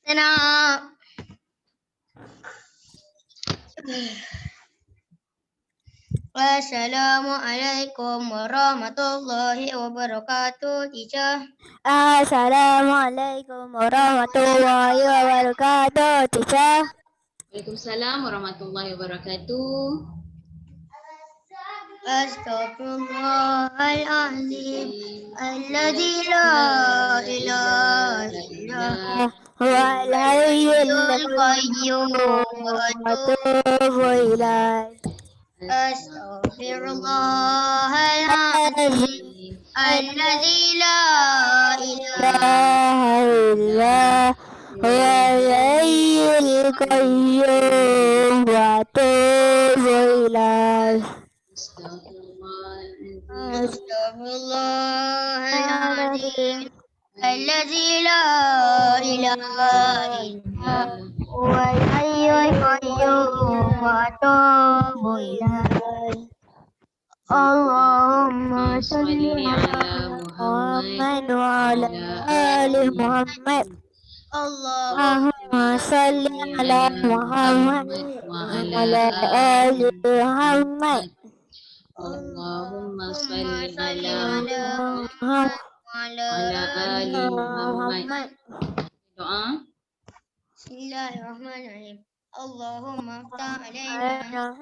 Tenang. Assalamualaikum warahmatullahi wabarakatuh, teacher. Assalamualaikum warahmatullahi wabarakatuh, teacher. Waalaikumsalam warahmatullahi wabarakatuh. Astaghfirullahaladzim alladzi la ilaha illa Huwal hayyul qayyum wa qayyum wa atubu atubu ilaih. Astaghfirullahaladzim alladzi la ilaha La ilaha illallah huwal hayyul qayyum wa atubu ilaih. Astaghfirullahaladzim alladzi la ilaha illa huwal hayyul qayyum wa atubu ilaih. Allahumma salli ala Muhammad wa ala ali Muhammad. Allahumma salli ala Muhammad wa ala ali Muhammad. Allahumma salli ala Muhammad ala ali Muhammad. Doa. Bismillahirrahmanirrahim. Allahumma aftah alaina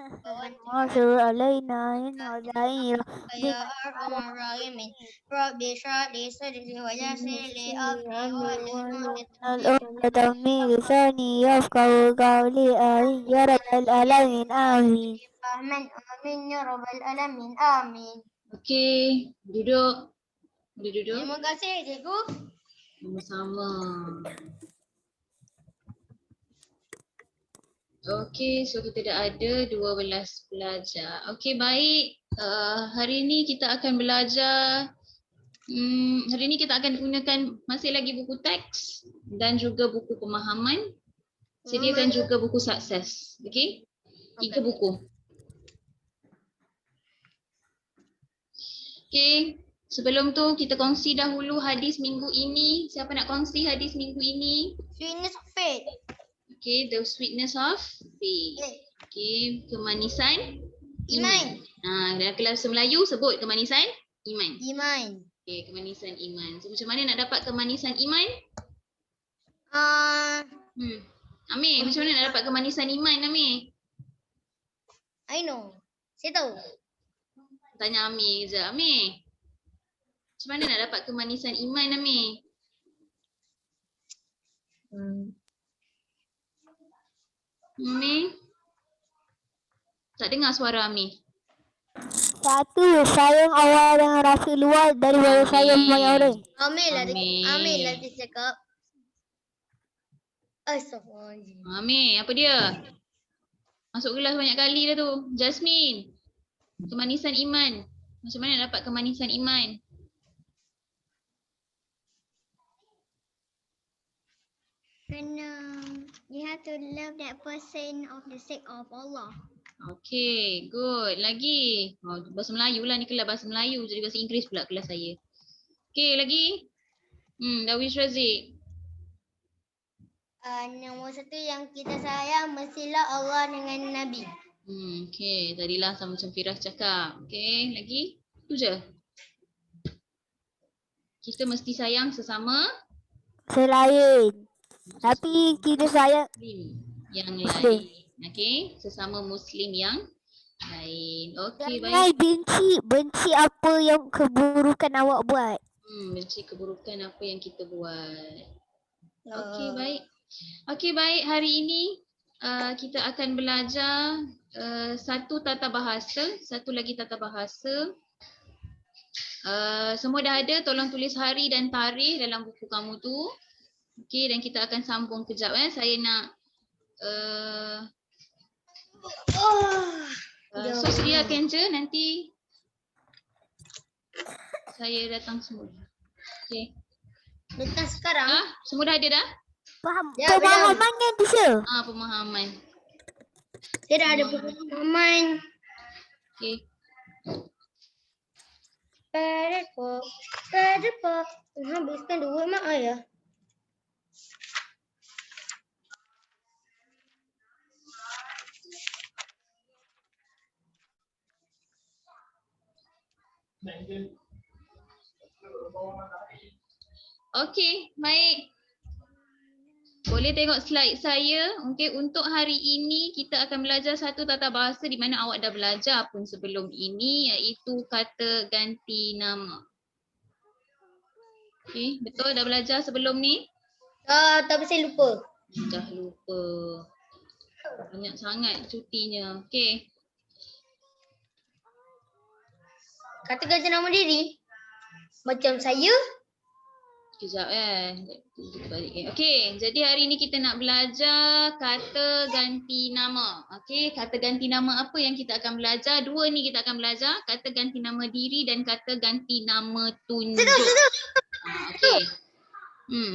Wasu alaina inazain ya arhamar rahimin. Rabbi shrah li sadri wa yassir li amri al-uqdatan min lisani yafqahu qawli amin ya rabbal alamin amin. Amin amin ya rabbal alamin amin. Okey, duduk. Boleh duduk. Terima kasih cikgu. Sama-sama. Okey, so kita dah ada 12 pelajar. Okey, baik. Hari ini kita akan belajar. Hari ini kita akan gunakan masih lagi buku teks dan juga buku pemahaman. Sediakan juga buku sukses. Okey? 3 buku. Okey, sebelum tu kita kongsi dahulu hadis minggu ini. Siapa nak kongsi hadis minggu ini? Sweetness of faith. Okay, the sweetness of faith. Okay, kemanisan iman. Dalam kelas Melayu sebut kemanisan iman. Iman. Okay, kemanisan iman. So macam mana nak dapat kemanisan iman? Amir, macam mana nak dapat kemanisan iman, Amir? I know. Saya tahu. Tanya Amir je. Amir, macam mana nak dapat kemanisan iman, Amir? Amir? Tak dengar suara Amir. Satu, sayang awal dengan rasa luas daripada sayang banyak orang. Amir lah dia cakap. Astaghfirullahaladzim. Amir, apa dia? Masuk kelas banyak kali dah tu. Jasmine, kemanisan iman. Macam mana nak dapat kemanisan iman? You have to love that person of the sake of Allah. Okay, good. Lagi. Bahasa Melayu lah ni, kelas bahasa Melayu. Jadi bahasa Inggeris pula kelas saya. Okay, lagi. Darwish Razik. Nombor 1 yang kita sayang mestilah Allah dengan Nabi. Okay, tadilah sama macam Firah cakap. Okay, lagi. Tu je. Kita mesti sayang sesama Selain. Tapi kita sayang Muslim yang lain. Okay, sesama Muslim yang lain. Okay, baik. benci apa yang keburukan awak buat. Benci keburukan apa yang kita buat. Okay, baik. Okay, baik. Hari ini kita akan belajar satu tata bahasa, satu lagi tata bahasa. Semua dah ada, tolong tulis hari dan tarikh dalam buku kamu tu. Okay, dan kita akan sambung kejap. Saya nak so sediakan je, nanti saya datang semua. Okay. Datang sekarang? Semua dah ada dah? Faham? Pemahaman kan, teacher? Pemahaman. Saya dah ada pemahaman. Okay. Pada pop. Habiskan duit mak ayah. Okey, baik. Boleh tengok slide saya. Okey, untuk hari ini kita akan belajar satu tata bahasa di mana awak dah belajar pun sebelum ini, iaitu kata ganti nama. Okey, betul dah belajar sebelum ni? Tapi saya lupa. Dah lupa. Banyak sangat cutinya. Okey. Kata ganti nama diri. Macam saya. Sekejap kita balik. Okey, jadi hari ni kita nak belajar kata ganti nama. Okey, kata ganti nama apa yang kita akan belajar? Dua ni kita akan belajar, kata ganti nama diri dan kata ganti nama tunjuk. Okey.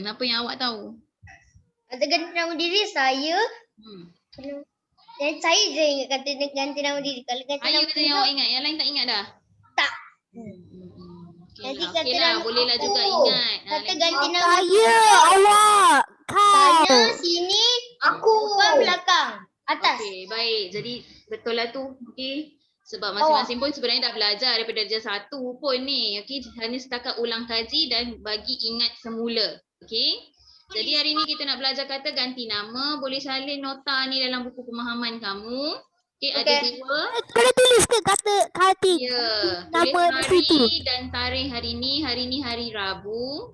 Apa yang awak tahu? Kata ganti nama diri saya. Dan saya je ingat kata ganti nama diri. Kalau ganti Saya nama kata yang awak ingat, yang lain tak ingat dah? tak. Okey Nanti lah, kata okey lah, nama bolehlah aku. juga ingat. Kata Lagi- ganti nama Saya, awak, kau. sana, sini, aku. Depan, belakang, atas. Okey, baik. Jadi betul lah tu. Okey. Sebab masing-masing pun sebenarnya dah belajar daripada darjah 1 pun ni. Okey, hanya setakat ulang kaji dan bagi ingat semula. Okey. Jadi hari ni kita nak belajar kata ganti nama. Boleh salin nota ni dalam buku pemahaman kamu. Okey, ada Okey. dua. Kena tulis ke kata kati Ya, tulis nama di hari situ? dan tarikh hari ni. Hari ni hari Rabu.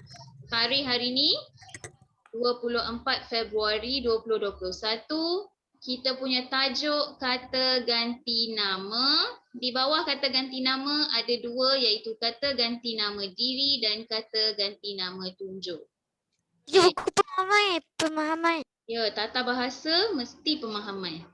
Tarikh hari ni 24 Februari 2021. Kita punya tajuk kata ganti nama. Di bawah kata ganti nama ada dua, iaitu kata ganti nama diri dan kata ganti nama tunjuk. Di buku pemahaman. Ya, tata bahasa mesti pemahaman.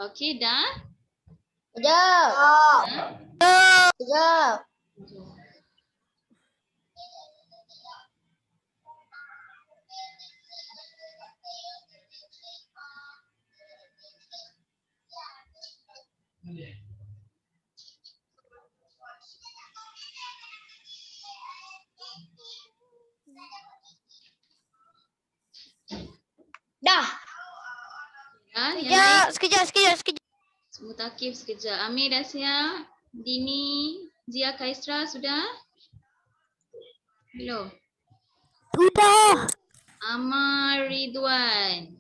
Okey, dah? Sekejap. Sekejap. Dah. Ya, yang lain? Sekejap. Mutakif sekejap. Amir dah siap? Dini, Zia, Kaisra sudah? Belum? Sudah. Amar, Ridwan.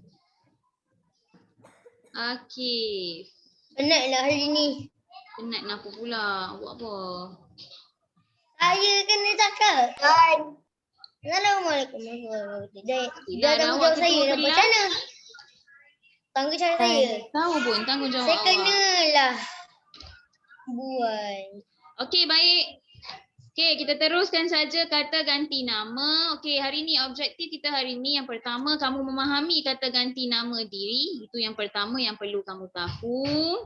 Akif. Penatlah hari ni. Penat nak apa pula? Buat apa? Saya kena cakap. Assalamualaikum warahmatullahi wabarakatuh. Dah dah tanggungjawab awak saya. ketua Dah kelas. macam mana? Tanggungjawab saya. Tahu pun tanggungjawab Saya awak. kenalah buat. Okey, baik. Okey, kita teruskan saja kata ganti nama. Okey, hari ni objektif kita hari ni yang pertama, kamu memahami kata ganti nama diri. Itu yang pertama yang perlu kamu tahu.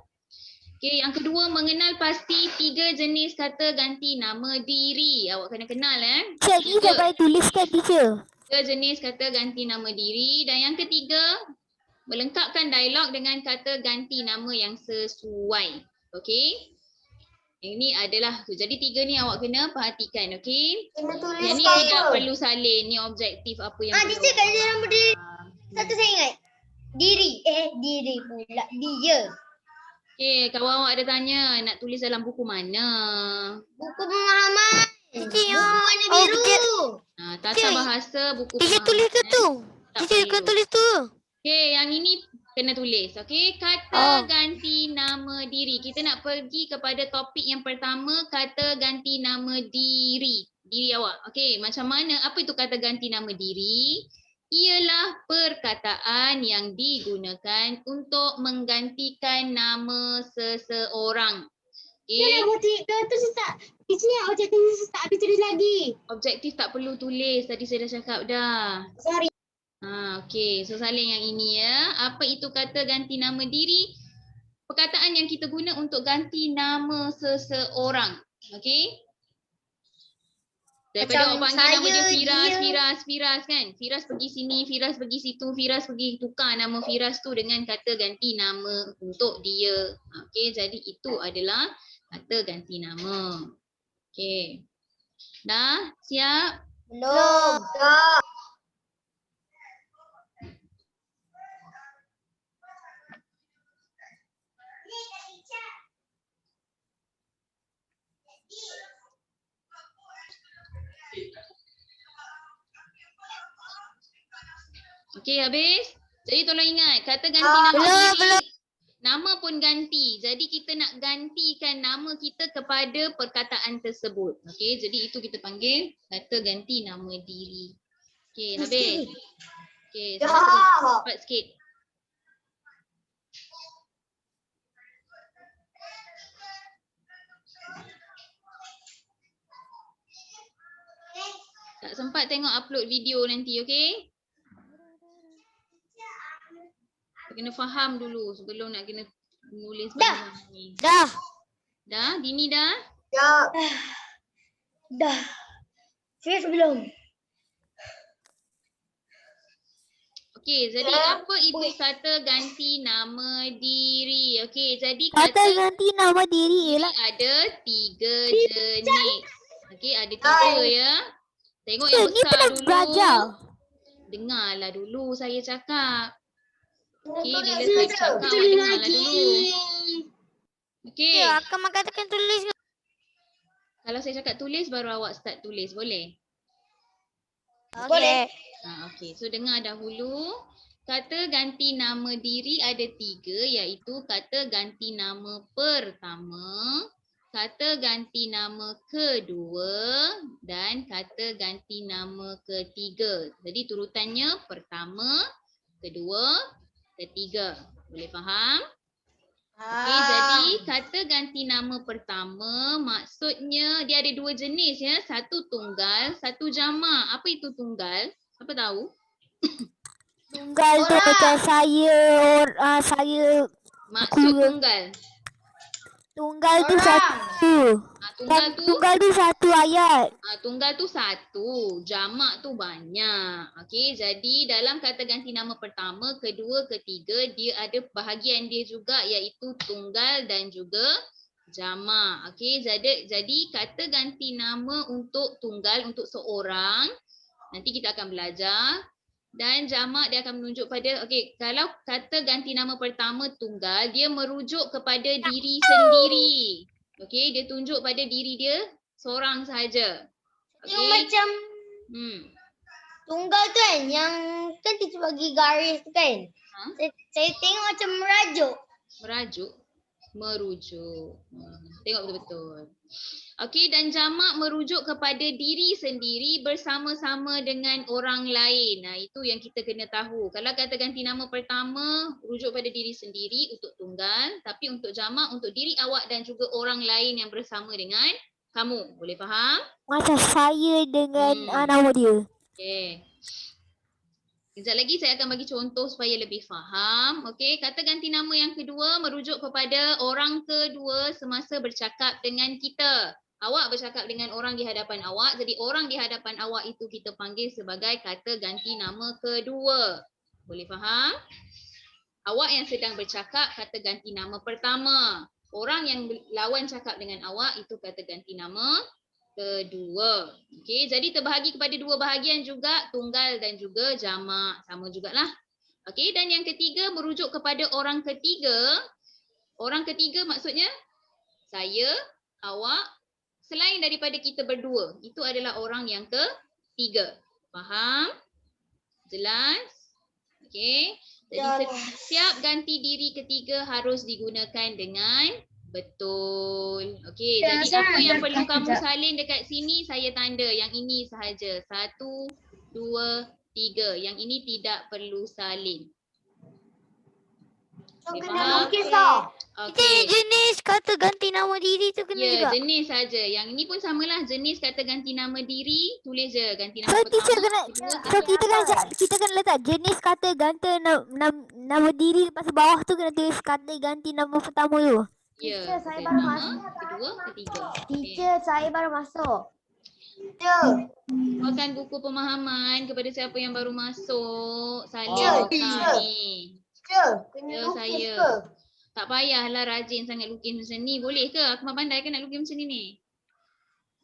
Okey, yang kedua, mengenal pasti 3 jenis kata ganti nama diri. Awak kena kenal Cik, ni sampai tuliskan teacher. 3 jenis kata ganti nama diri. Dan yang ketiga, melengkapkan dialog dengan kata ganti nama yang sesuai. Okey? Yang ni adalah, jadi 3 ni awak kena perhatikan, okey? Kena tulis Yang ni tidak perlu salin, ni objektif apa yang perlu. teacher kat dalam berdiri. Satu saya ingat. Diri. Diri pula. Dia. Okey, kawan awak ada tanya nak tulis dalam buku mana? Buku pemahaman. Buku warna biru. Tata bahasa buku Teacher pemahaman. tulis tu. Tak Teacher perlu. kena tulis tu. Okey, yang ini kena tulis. Okey, kata ganti nama diri. Kita nak pergi kepada topik yang pertama, kata ganti nama diri. Diri awak. Okey, macam mana? Apa itu kata ganti nama diri? Ialah perkataan yang digunakan untuk menggantikan nama seseorang. Okey, Tulis tak? Teacher, objektif tak habis tulis lagi. objektif tak perlu tulis. Tadi saya dah cakap dah. Sorry. Okey, so salin yang ini ya. Apa itu kata ganti nama diri? Perkataan yang kita guna untuk ganti nama seseorang. Okey? Daripada Macam orang panggil nama dia saya, Firas kan. Firas pergi sini, Firas pergi situ, Firas pergi tukar nama Firas tu dengan kata ganti nama untuk dia. Okey, jadi itu adalah kata ganti nama. Okey. Dah siap? Belum. Okey, habis? Jadi tolong ingat, kata ganti nama diri, nama pun ganti. Jadi kita nak gantikan nama kita kepada perkataan tersebut. Okey, jadi itu kita panggil kata ganti nama diri. Okey, habis. Okey, cepat sikit. Tak sempat tengok upload video nanti, okey? Kena faham dulu sebelum nak kena nulis Dah. ni. Dah. Dah? Dini dah? Dah. Serius belum? Okey, jadi apa itu kata ganti nama diri? Okey, jadi Kata kata ganti nama diri ialah ada 3 jenis. Okey, ada 3 ya. Tengok yang ni besar pernah dulu. belajar. Dengarlah dulu saya cakap. Okey, bila saya cakap awak dengarlah dulu. Okey, akan mengatakan tulis. kalau saya cakap tulis baru awak start tulis, boleh? Boleh. Okey, so dengar dahulu. Kata ganti nama diri ada 3, iaitu kata ganti nama pertama, kata ganti nama kedua dan kata ganti nama ketiga. Jadi turutannya pertama, kedua, ketiga. Boleh faham? Okey, jadi kata ganti nama pertama maksudnya dia ada 2 jenis ya. Satu tunggal, satu jamak. Apa itu tunggal? Siapa tahu? Tunggal tu macam saya, saya Maksud tunggal. tunggal tu satu. Tunggal tu satu ayat. tunggal tu satu, jamak tu banyak. Okey, jadi dalam kata ganti nama pertama, kedua, ketiga dia ada bahagian dia juga iaitu tunggal dan juga jamak. Okey, jadi kata ganti nama untuk tunggal untuk seorang nanti kita akan belajar. Dan jamak dia akan menunjuk pada, okey, kalau kata ganti nama pertama tunggal, dia merujuk kepada diri sendiri. Okey, dia tunjuk pada diri dia seorang sahaja. Yang Okey. macam tunggal tu kan, yang kan kita bagi garis tu kan. Saya tengok macam merajuk. Merajuk, merujuk. Tengok betul-betul. Okey, dan jamak merujuk kepada diri sendiri bersama-sama dengan orang lain. Nah, itu yang kita kena tahu. Kalau kata ganti nama pertama, rujuk pada diri sendiri untuk tunggal. Tapi untuk jamak, untuk diri awak dan juga orang lain yang bersama dengan kamu. Boleh faham? Macam saya dengan nama dia. Okey. Sekejap lagi saya akan bagi contoh supaya lebih faham. Okey, kata ganti nama yang kedua merujuk kepada orang kedua semasa bercakap dengan kita. Awak bercakap dengan orang di hadapan awak, jadi orang di hadapan awak itu kita panggil sebagai kata ganti nama kedua. Boleh faham? Awak yang sedang bercakap kata ganti nama pertama. Orang yang lawan cakap dengan awak itu kata ganti nama kedua. Okey, jadi terbahagi kepada 2 bahagian juga, tunggal dan juga jamak. Sama jugalah. Okey, dan yang ketiga merujuk kepada orang ketiga. Orang ketiga maksudnya saya, awak, selain daripada kita berdua. Itu adalah orang yang ketiga. Faham? Jelas? Okey. Jadi setiap ganti diri ketiga harus digunakan dengan betul. Okey, jadi apa yang perlu kamu salin dekat sini saya tanda. Yang ini sahaja. 1, 2, 3. Yang ini tidak perlu salin. Okay, faham? Kita jenis kata ganti nama diri tu kena juga. Ya, jenis saja. Yang ini pun samalah, jenis kata ganti nama diri, tulis je ganti nama So pertama. teacher kena, so kita kan letak jenis kata ganti nama diri lepas bawah tu kena tulis kata ganti nama pertama tu. Ya, Teacher, saya kata baru nama, masuk. kedua, ketiga. Teacher, saya baru masuk. Keluarkan buku pemahaman kepada siapa yang baru masuk. Salin Teacher, petang ni. Kena Ya, lukis saya. ke? Tak payahlah rajin sangat lukis macam ni. Boleh ke? Aku memang pandai ke nak lukis macam ni ni?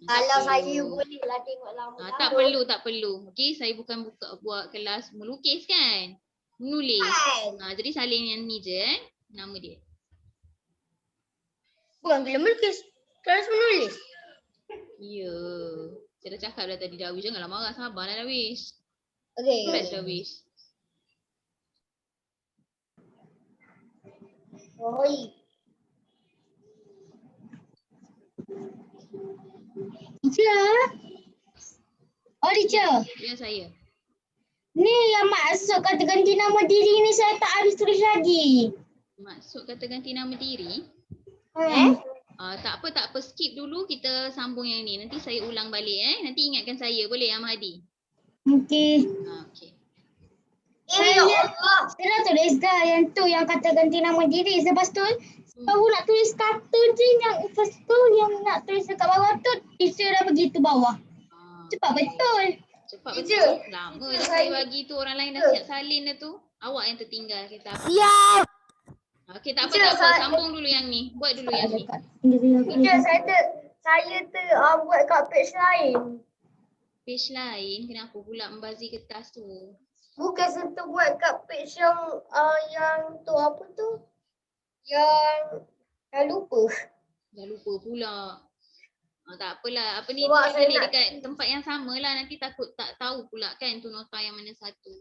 Tak Kalau saya perlu. boleh lah tengok lama-lama. Tak perlu. Okey, saya bukan buat kelas melukis kan. Menulis. Jadi salin yang ni je nama dia. Bukan bila melukis. Terus menulis. Ya. Saya dah cakap dah tadi Darwish, janganlah marah, sabarlah Darwish. Okey. Relax Darwish. Oi. Teacher. Oh, teacher. Ya saya. Ni yang masuk kata ganti nama diri ni saya tak habis tulis lagi. Maksud kata ganti nama diri. Tak apa, skip dulu, kita sambung yang ni. Nanti saya ulang balik Nanti ingatkan saya, boleh Ahmadi? Okey. Okey. Saya dah tulis dah yang tu yang kata ganti nama diri. Lepas tu baru nak tulis kata je yang first tu yang nak tulis dekat bawah tu teacher dah pergi tu bawah. Cepat betul. Cepat Teacher. betul. Lama dah saya bagi tu, orang lain dah siap salin dah tu. Awak yang tertinggal kita. Siap. Okey, tak Teacher, apa. Sambung dulu yang ni. Buat dulu yang ni. Teacher saya buat kat page lain. Page lain, kenapa pula membazir kertas tu? Bukan sentuh buat kat page yang tu apa tu? Yang dah lupa. Dah lupa pula. Tak apalah. Apa ni, Sebab tulis saya balik nak- dekat tempat yang sama lah. Nanti takut tak tahu pula kan tu nota yang mana satu.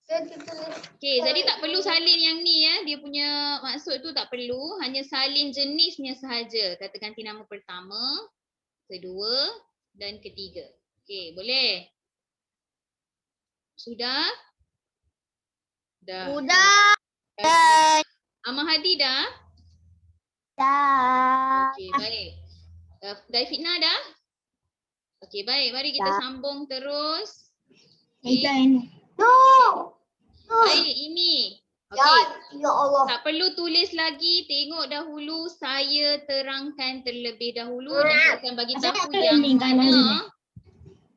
Saya tulis. Okey, jadi tak perlu salin yang ni Dia punya maksud tu tak perlu. Hanya salin jenisnya sahaja. Kata ganti nama pertama, kedua dan ketiga. Okey, boleh? Sudah? Dah. Sudah. Ahmad Hadi dah? Dah. Okey, baik. Dai Fitnah dah? Okey, baik. Mari kita sambung terus. Okay. No. Baik, ini. Okey. Ya Allah. Tak perlu tulis lagi, tengok dahulu, saya terangkan terlebih dahulu dan saya akan bagi tahu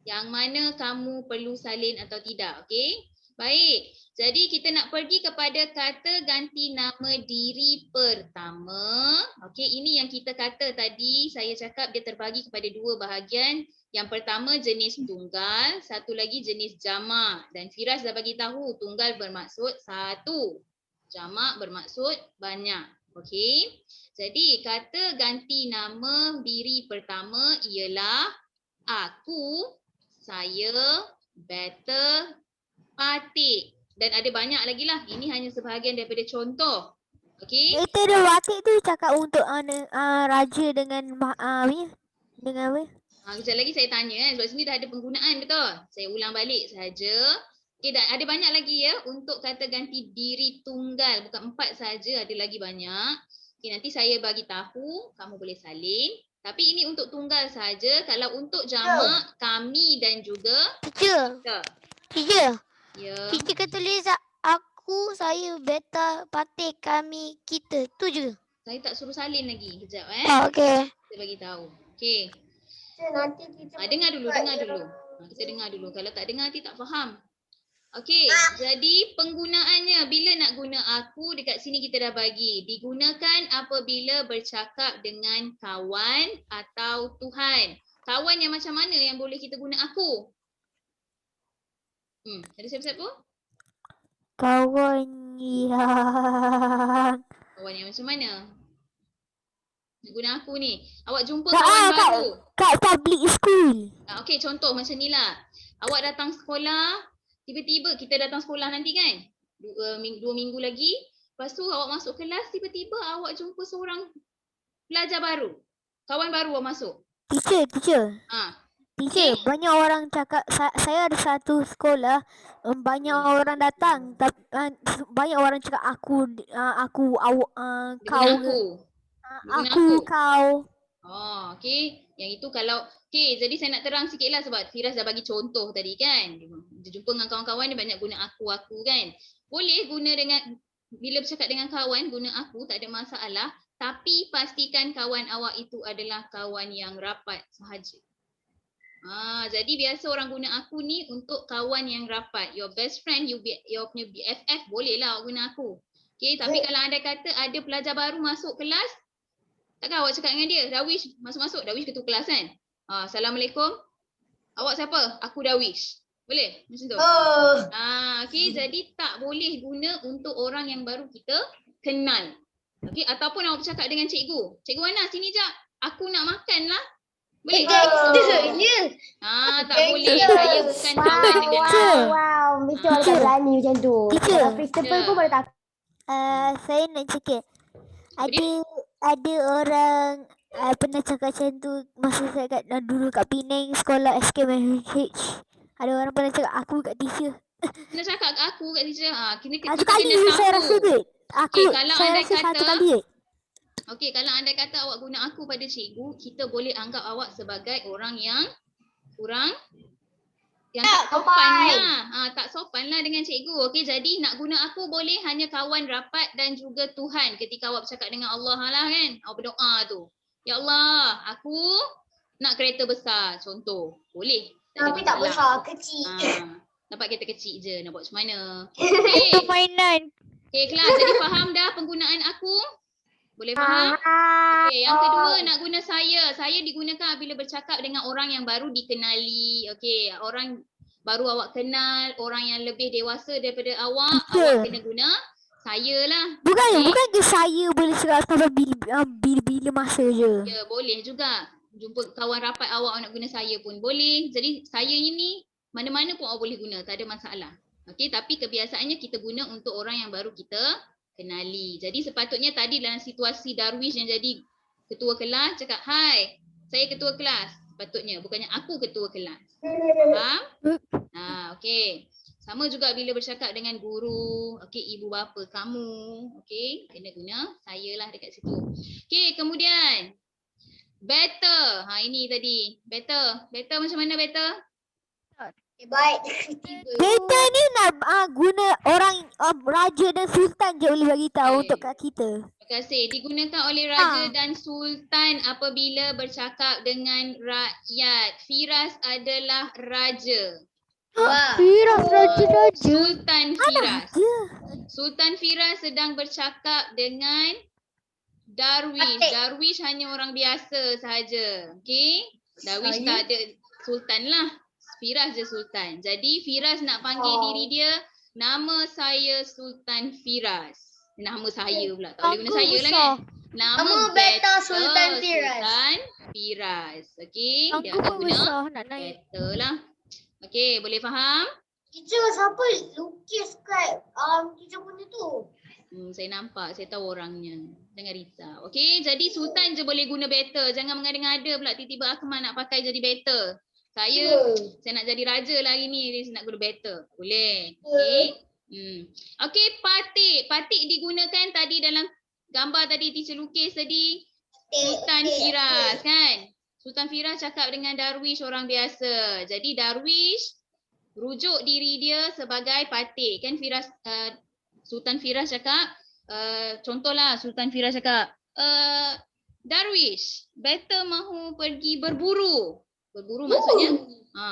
yang mana kamu perlu salin atau tidak, okey? Baik. Jadi kita nak pergi kepada kata ganti nama diri pertama. Okey, ini yang kita kata tadi, saya cakap dia terbagi kepada dua bahagian. Yang pertama jenis tunggal, satu lagi jenis jamak. Dan Firas dah bagi tahu tunggal bermaksud satu. Jamak bermaksud banyak. Okey. Jadi kata ganti nama diri pertama ialah aku, saya, better, patik. Dan ada banyak lagi lah. Ini hanya sebahagian daripada contoh. Okey. Itu dia batik tu cakap untuk raja dengan dengan apa? Kejap lagi saya tanya sebab sini dah ada penggunaan, betul? Saya ulang balik saja. Okey, dan ada banyak lagi untuk kata ganti diri tunggal. Bukan 4 saja, ada lagi banyak. Okey, nanti saya bagi tahu, kamu boleh salin. Tapi ini untuk tunggal saja. Kalau untuk jamak, kami dan juga Teacher. kita. Teacher. Ya. Teacher kata tulis aku, saya, beta, patik, kami, kita. Tu je. Saya tak suruh salin lagi. Kejap Okey. Saya bagi tahu. Okey. Nanti kita Dengar dulu. Kita dengar dulu. Kalau tak dengar nanti tak faham. Okey, jadi penggunaannya bila nak guna aku dekat sini kita dah bagi. Digunakan apabila bercakap dengan kawan atau Tuhan. Kawan yang macam mana yang boleh kita guna aku? Ada siapa-siapa? Kawan yang macam mana? Nak guna aku ni. Awak jumpa kawan baru. kat public school. Okey, contoh macam ni lah. Awak datang sekolah, tiba-tiba kita datang sekolah nanti kan? 2 minggu lagi. Lepas tu awak masuk kelas, tiba-tiba awak jumpa seorang pelajar baru. Kawan baru awak masuk. Teacher. Teacher, Okay. banyak orang cakap saya ada satu sekolah, banyak orang datang, banyak orang cakap aku, awak, kau, kau. Oh, okey. Yang itu kalau okey, jadi saya nak terang sikitlah sebab Firas dah bagi contoh tadi kan. Dia jumpa dengan kawan-kawan dia banyak guna aku kan. Boleh guna dengan bila bercakap dengan kawan guna aku, tak ada masalah, tapi pastikan kawan awak itu adalah kawan yang rapat sahaja. Jadi biasa orang guna aku ni untuk kawan yang rapat. Your best friend, your punya BFF, bolehlah awak guna aku. Okay, tapi kalau anda kata ada pelajar baru masuk kelas, takkan awak cakap dengan dia, Darwish masuk-masuk, Darwish ketua kelas kan? Assalamualaikum. Awak siapa? Aku Darwish. Boleh? Macam tu. Okay, jadi tak boleh guna untuk orang yang baru kita kenal. Okay, ataupun awak bercakap dengan cikgu. Cikgu Ana, sini jap. Aku nak makan lah. Boleh? Tak boleh. Saya bukan kawan dengan Wow, Mr. Wala tak berani macam tu. Teacher. Kalau principal pun boleh takut. Saya nak cakap. Ada orang pernah cakap macam tu masa saya dulu kat Penang sekolah SKMH. Ada orang pernah cakap aku kat teacher. Kena cakap kat aku, kat teacher. Satu kali saya rasa kot. Kalau Saya anda rasa satu kata, kali je. okey, kalau anda kata awak guna aku pada cikgu, kita boleh anggap awak sebagai orang yang tak sopan lah. Tak sopan lah dengan cikgu. Okey, jadi nak guna aku boleh hanya kawan rapat dan juga Tuhan ketika awak bercakap dengan Allah lah kan. Awak berdoa tu. Ya Allah, aku nak kereta besar contoh. Boleh. Tapi tak besar, kecil. Dapat kereta kecil je, nak buat macam mana. Okey. Permainan. Okey, kelas. Jadi faham dah penggunaan aku? Boleh faham? Okey, yang kedua nak guna saya. Saya digunakan bila bercakap dengan orang yang baru dikenali. Okey, orang baru awak kenal, orang yang lebih dewasa daripada awak, awak kena guna saya lah. Bukan ke saya boleh cakap sampai bila masa je. Ya, boleh juga. Jumpa kawan rapat awak nak guna saya pun boleh. Jadi saya ini mana-mana pun awak boleh guna, tak ada masalah. Okey, tapi kebiasaannya kita guna untuk orang yang baru kita kenali. Jadi sepatutnya tadi dalam situasi Darwish yang jadi ketua kelas cakap, "Hai, saya ketua kelas." Sepatutnya, bukannya aku ketua kelas. Faham? Okey. Sama juga bila bercakap dengan guru, okey, ibu bapa kamu, okey, kena guna saya lah dekat situ. Okey, kemudian better. Ini tadi. Better. Better macam mana better? Baik. Kita ni nak guna orang raja dan sultan je boleh bagi tahu untuk kat kita. Terima kasih. Digunakan oleh raja dan sultan apabila bercakap dengan rakyat. Firas adalah raja. Firas raja. Sultan Firas. Ya. Sultan Firas sedang bercakap dengan Darwish. Darwish hanya orang biasa sahaja. Okey? Darwish tak ada sultan lah. Firas je sultan. Jadi Firas nak panggil diri dia, nama saya Sultan Firas. Nama saya pula. Tak boleh guna saya lah kan. Nama Beta Sultan Firas. Sultan Firas. Okey, dia akan guna Beta lah. Okey, boleh faham? Teacher, siapa lukis kat teacher punya tu? Saya nampak, saya tahu orangnya. Jangan risau. Okey, jadi Sultan je boleh guna Beta. Jangan mengada-ngada pula tiba-tiba Akmal nak pakai jadi Beta. Saya nak jadi raja lah hari ni, saya nak guna Beta. Boleh. Okey. Okey, patik. Patik digunakan tadi dalam gambar tadi teacher lukis tadi. Sultan Firas kan? Sultan Firas cakap dengan Darwish orang biasa. Jadi Darwish rujuk diri dia sebagai patik. Kan Firas, Sultan Firas cakap, contohlah Sultan Firas cakap, Darwish, Beta mahu pergi berburu. Berburu maksudnya,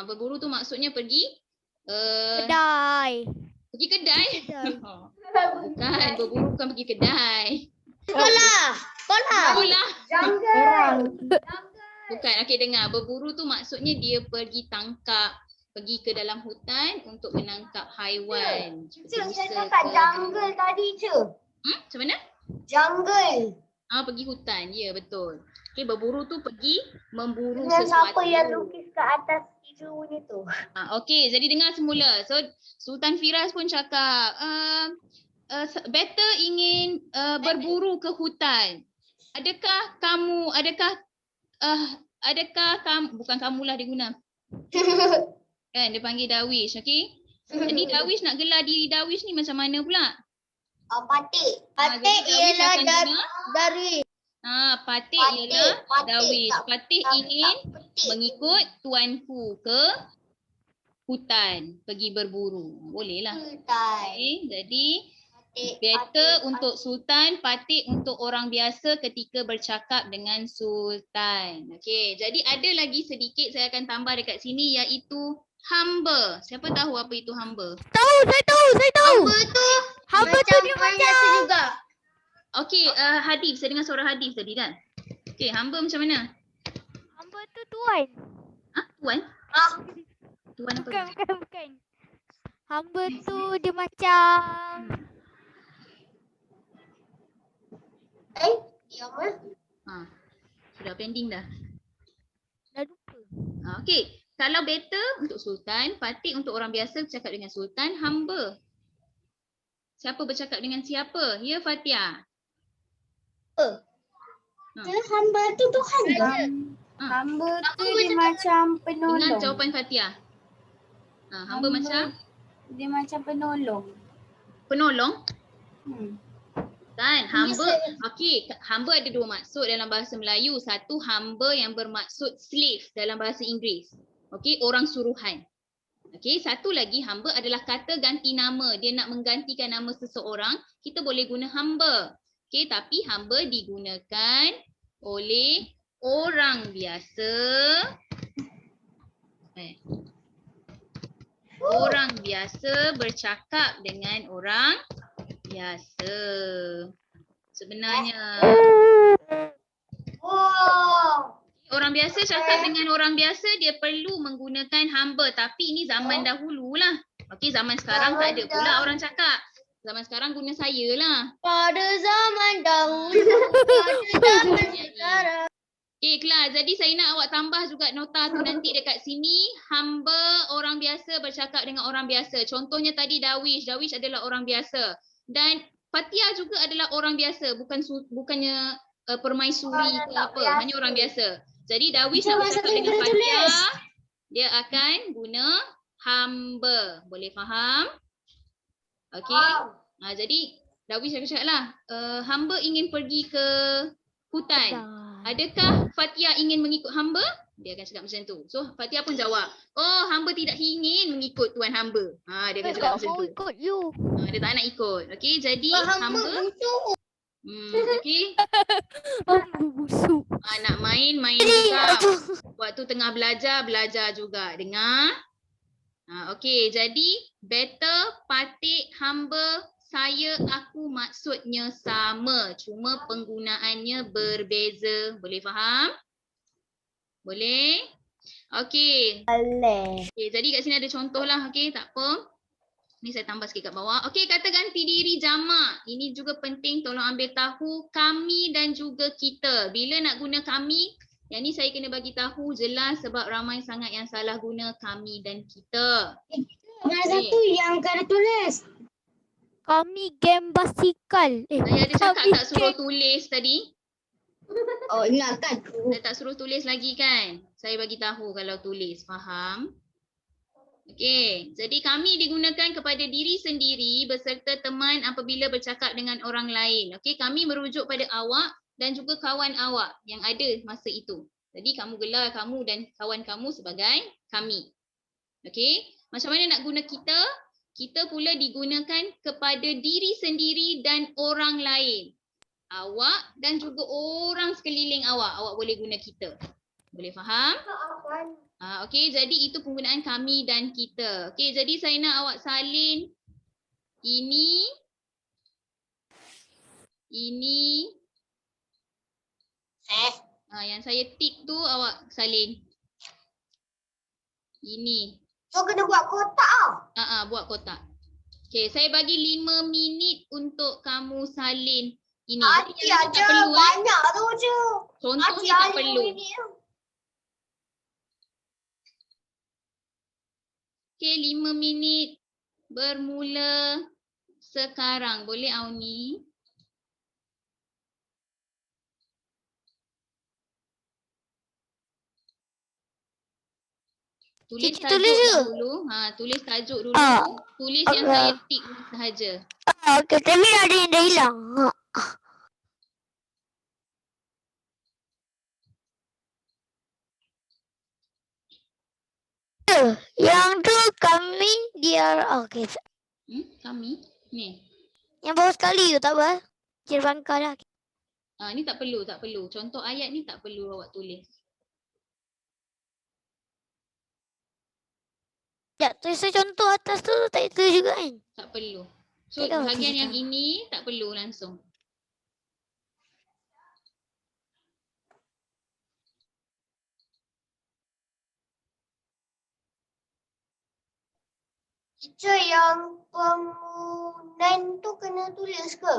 berburu tu maksudnya pergi Kedai. Pergi kedai? Bukan, berburu bukan pergi kedai. Sekolah. Jungle. Bukan, okey dengar. Berburu tu maksudnya dia pergi tangkap, pergi ke dalam hutan untuk menangkap haiwan. Saya cakap jungle tadi je. Macam mana? Jungle. Pergi hutan. Ya, betul. Okey, berburu tu pergi memburu Dengan sesuatu. siapa yang lukis kat atas tiga ni tu? Okey, jadi dengar semula. So, Sultan Firas pun cakap, Beta ingin berburu ke hutan. Adakah kamu, bukan kamulah dia guna. Kan, dia panggil Darwish, okey? Jadi Darwish nak gelar diri Darwish ni macam mana pula? Patik. Patik ialah dari. Patik ialah Darwish. Patik ingin mengikut tuanku ke hutan, pergi berburu. Boleh lah. Okay, jadi Beta untuk sultan, patik untuk orang biasa ketika bercakap dengan sultan. Okey, jadi ada lagi sedikit saya akan tambah dekat sini iaitu hamba. Siapa tahu apa itu hamba? Saya tahu. Hamba tu Hamba tu dia orang macam biasa juga. Okey, Hadif, saya dengar suara Hadif tadi kan? Okey, hamba macam mana? hamba tu tuan. Tuan? Ah, Tuan apa? Bukan. Hamba tu dia macam diam eh. Sudah pending dah. dah lupa. Okey, kalau beta untuk sultan, patik untuk orang biasa bercakap dengan sultan, hamba. Siapa bercakap dengan siapa? Ya, Fatia. Dia hamba tu Tuhan ke? Hamba tu dia macam Dengar penolong. jawapan Fatia. Hamba macam Dia macam penolong. penolong. Kan, Biasa. hamba. Okey, hamba ada dua maksud dalam bahasa Melayu. Satu, hamba yang bermaksud slave dalam bahasa Inggeris. Okey, orang suruhan. Okey, satu lagi hamba adalah kata ganti nama. Dia nak menggantikan nama seseorang, kita boleh guna hamba. Okey, tapi hamba digunakan oleh orang biasa. Orang biasa bercakap dengan orang biasa. Sebenarnya Wow. orang biasa cakap dengan orang biasa dia perlu menggunakan hamba, tapi ini zaman dahululah. Okey, zaman sekarang tak ada pula orang cakap. Zaman sekarang guna saya lah. Pada zaman dahulu, pada zaman sekarang. Okay, kelas. Jadi saya nak awak tambah juga nota tu nanti dekat sini. Hamba orang biasa bercakap dengan orang biasa. Contohnya tadi Dawish. Dawish adalah orang biasa. Dan Fatia juga adalah orang biasa. Bukannya permaisuri ke apa. Hanya orang biasa. Jadi Dawish nak bercakap dengan Fatia. Dia akan guna hamba. Boleh faham? Okey. Jadi Dawish akan cakap lah. Hamba ingin pergi ke hutan. Adakah Fatia ingin mengikut hamba? Dia akan cakap macam tu. So Fatia pun jawab, oh hamba tidak ingin mengikut tuan hamba. Dia akan cakap macam tu. Ikut you. Dia tak nak ikut. Okey, jadi hamba okey. Hamba busuk. Nak main juga. Waktu tengah belajar juga. Dengar. Okey, jadi better, patik, hamba, saya, aku maksudnya sama. Cuma penggunaannya berbeza. Boleh faham? Boleh? Okey. Boleh. Okay, jadi kat sini ada contoh lah. Okey, tak apa. Ni saya tambah sikit kat bawah. Okey, kata ganti diri jamak. Ini juga penting. Tolong ambil tahu. Kami dan juga kita. Bila nak guna kami, yang ni saya kena bagi tahu jelas sebab ramai sangat yang salah guna kami dan kita. Yang satu yang kena tulis. Kami game basikal. Saya ada cakap tak suruh tulis tadi? Oh, ingatkan. Saya tak suruh tulis lagi kan? Saya bagi tahu kalau tulis. Faham? Okey. Jadi kami digunakan kepada diri sendiri beserta teman apabila bercakap dengan orang lain. Okey, kami merujuk pada awak dan juga kawan awak yang ada masa itu. Jadi kamu gelar kamu dan kawan kamu sebagai kami. Okey. Macam mana nak guna kita? Kita pula digunakan kepada diri sendiri dan orang lain. Awak dan juga orang sekeliling awak. Awak boleh guna kita. Boleh faham? Okey, jadi itu penggunaan kami dan kita. Okey, jadi saya nak awak salin ini. Yang saya tik tu awak salin. Ini. So kena buat kotak Buat kotak. Okey, saya bagi 5 minit untuk kamu salin ini. Hati Jadi tak aja, perlu banyak tu je. Contohnya tak perlu. Okey, 5 minit bermula sekarang. Boleh Auni? Tulis tajuk dulu. Tulis tajuk dulu. Tulis yang saya tik sahaja. Okey, tapi ada yang dah hilang. Yang tu kami dia okey. Kami? Ni. Yang bawah sekali tu tak apa. Kira pangkal lah. Ni tak perlu. Contoh ayat ni tak perlu awak tulis. Sekejap, tulis contoh atas tu tak tulis juga kan? Tak perlu. So Tak tahu bahagian tulis yang tak. ini tak perlu langsung. Teacher, yang penggunaan tu kena tulis ke?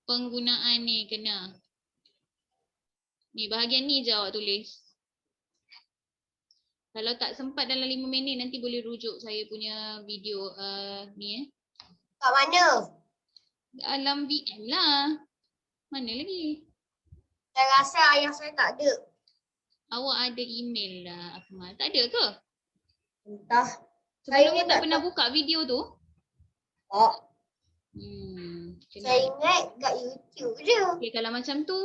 Penggunaan ni kena. Ni bahagian ni je awak tulis. Kalau tak sempat dalam 5 minit nanti boleh rujuk saya punya video ni Kat mana? Dalam VM lah. Mana lagi? Saya rasa ayah saya tak ada. Awak ada email lah Akmal. Tak ada ke? Entah. Sebelum Saya ni tak ingat pernah buka video tu? tak. Kena. Saya ingat kat YouTube je. Okay, kalau macam tu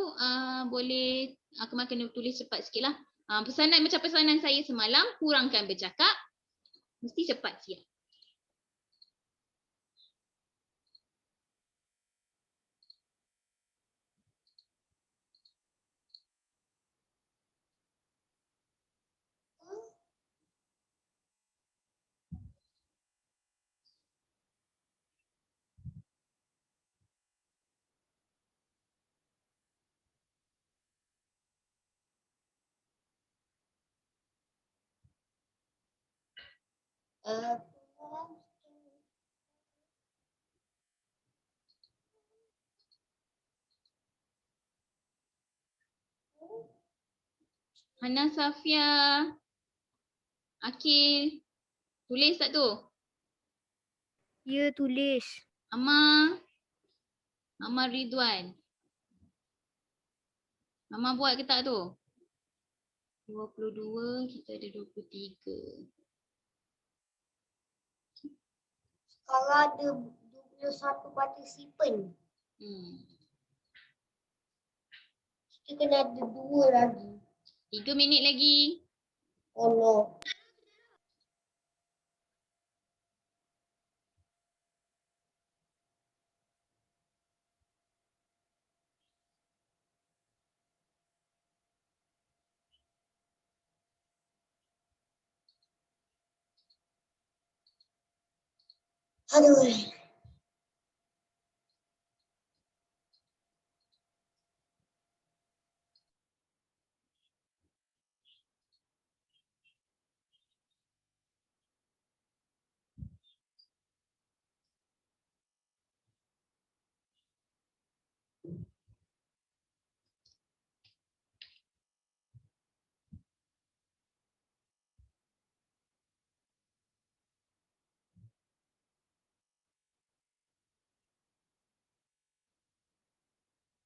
boleh Akmal kena tulis cepat sikit lah. Pesanan macam pesanan saya semalam, kurangkan bercakap. Mesti cepat siap. Hana Safia, Akil, tulis tak tu? Ya, tulis. Amar Ridwan. Mama buat ke tak tu? 22, kita ada 23. Sekarang ada 21 participant. Kita kena ada 2 lagi. 3 minit lagi. Oh no. Aduh.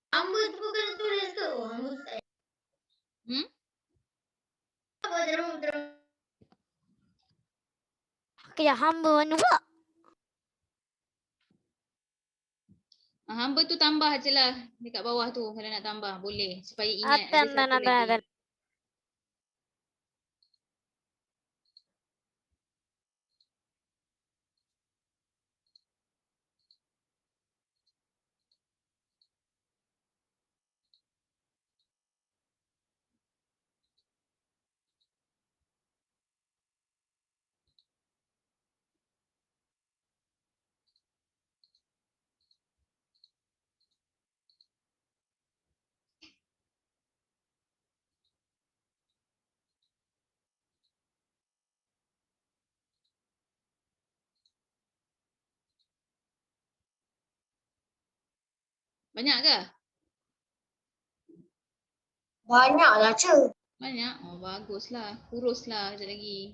Hamba tu pun kena tulis ke? Oh, hamba tu tak. Apa terang? Kejap, hamba mana pula? Hamba tu tambah je lah dekat bawah tu kalau nak tambah. Boleh supaya ingat ada satu lagi. Banyak ke? Banyak lah ce. Banyak? Oh baguslah. Kuruslah sekejap lagi.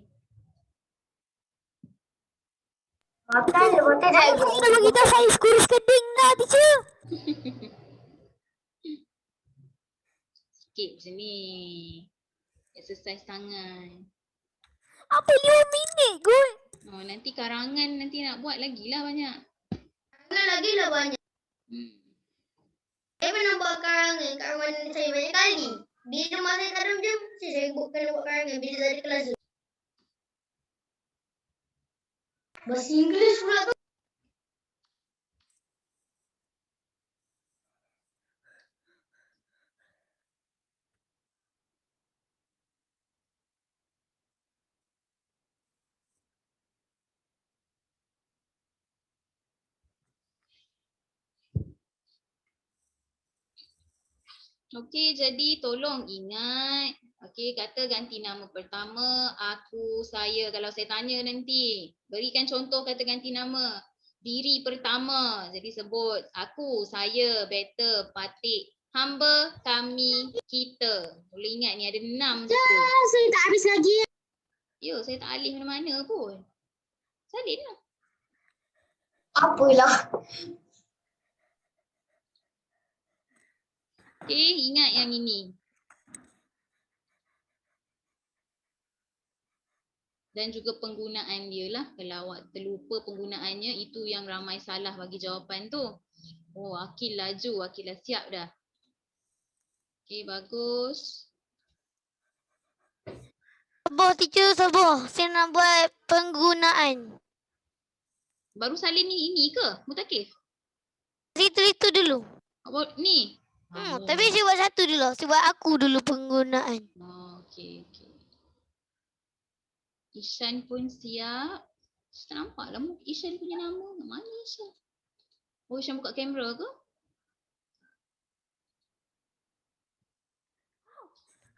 Makan lepas tu dah ikut. Kita bagi tahu saya kurus keding dah, teacher. Sikit macam ni. Exercise tangan. Apa 5 minit kot? Oh, nanti karangan nanti nak buat lagi lah banyak. Karangan lagi lah banyak. Saya pernah buat karangan saya banyak kali. Di rumah saya tak ada macam saya kena buat karangan bila saya ada kelas tu. Bahasa Inggeris pula tu. Okey, jadi tolong ingat. Okey, kata ganti nama pertama, aku, saya. Kalau saya tanya nanti, berikan contoh kata ganti nama. Diri pertama. Jadi sebut aku, saya, better, Patik, hamba, kami, kita. Boleh ingat ni ada 6 je pun. Saya tak habis lagi. Ya, saya tak alih mana-mana pun. Salin lah. Apalah. Okey, ingat yang ini. Dan juga penggunaan dia lah. Kalau awak terlupa penggunaannya, itu yang ramai salah bagi jawapan tu. Oh, Akil laju. Akil dah siap dah. Okey, bagus. Sabar teacher, sabar. Saya nak buat penggunaan. Baru salin ni ini ke? Mutakif? Itu dulu. Awak ni? Tapi saya buat satu dulu. Saya buat aku dulu penggunaan. Oh, okey, okey. Ishan pun siap. Tak nampak lah Ishan punya nama. Mana Ishan? Oh, Ishan buka kamera ke?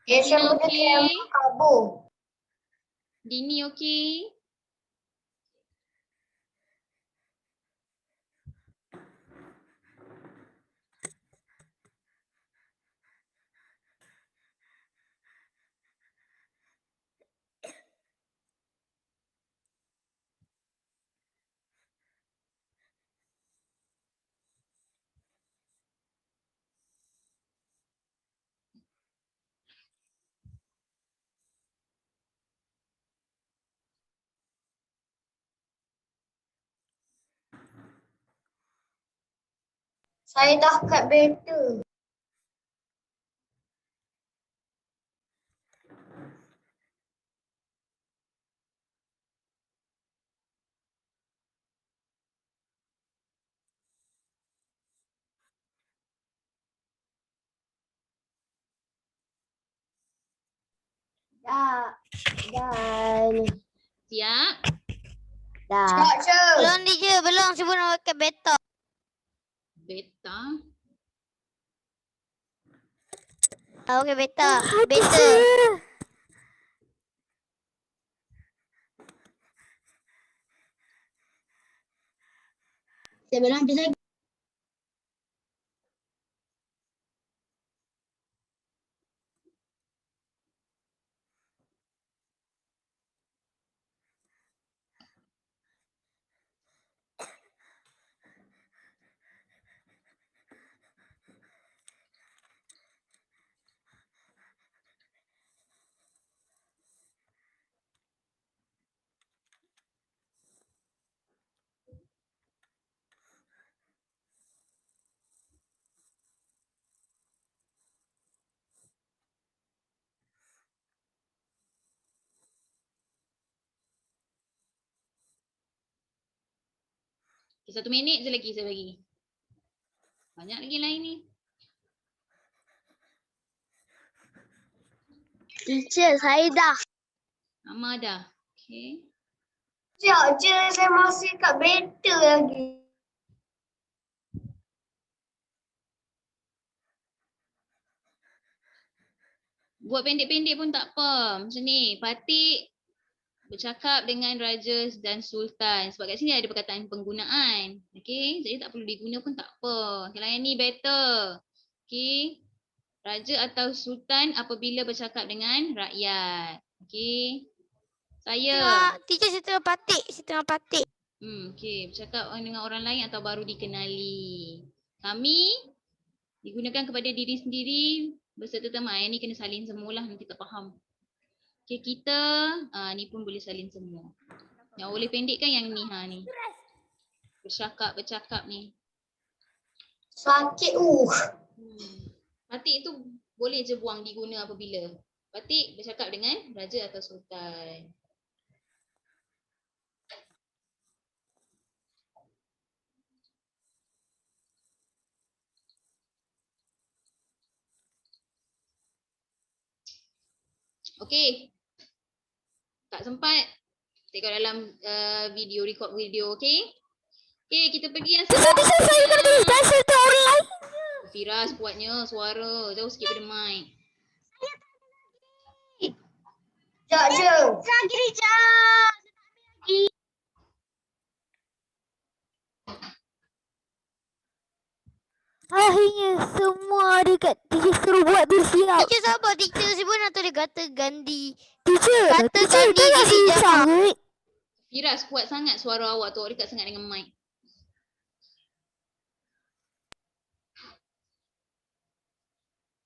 Asian punya Okey. kamera kabur. Dini okey? Saya dah kat beta. Dan. Siap? Dah. Cak, Cak. Belum teacher, belum. Saya pun nak pakai beta. Beta. Okay, beta. Beta. Saya belum habis lagi. Okay, 1 minit je lagi saya bagi. Banyak lagi lain ni. Teacher, saya dah. Nama dah. Okay. Cak, Cak. Saya masih kat beta lagi. Buat pendek-pendek pun tak apa. Macam ni. Patik bercakap dengan Raja dan Sultan. Sebab kat sini ada perkataan penggunaan. Okay. Jadi tak perlu diguna pun tak apa. Kalau yang ni better. Okay. Raja atau Sultan apabila bercakap dengan rakyat. Okay. Saya. Teacher, saya tengah patik. Saya tengah patik. Okay. Bercakap dengan orang lain atau baru dikenali. Kami digunakan kepada diri sendiri beserta teman. Yang ni kena salin semualah, nanti tak faham. Okay, kita ni pun boleh salin semua. Yang boleh pendek kan yang ni ni. Bercakap ni. Sakit. Patik tu boleh je buang diguna apabila. Patik bercakap dengan raja atau sultan. Okey. Tak sempat tengok dalam video, record video, okey? Okey, kita pergi yang Teacher, saya kena beri special to orang lain. Firas kuatnya suara. Jauh sikit pada mic. Sekejap je. Lagi Rica. Akhirnya semua dekat teacher suruh buat bersiap. Teacher sabar, teacher sebenarnya dia kata ganti. Teacher, Kata teacher ganti tak diri kasi jamak. sangat. Firas kuat sangat suara awak tu. Awak dekat sangat dengan mic.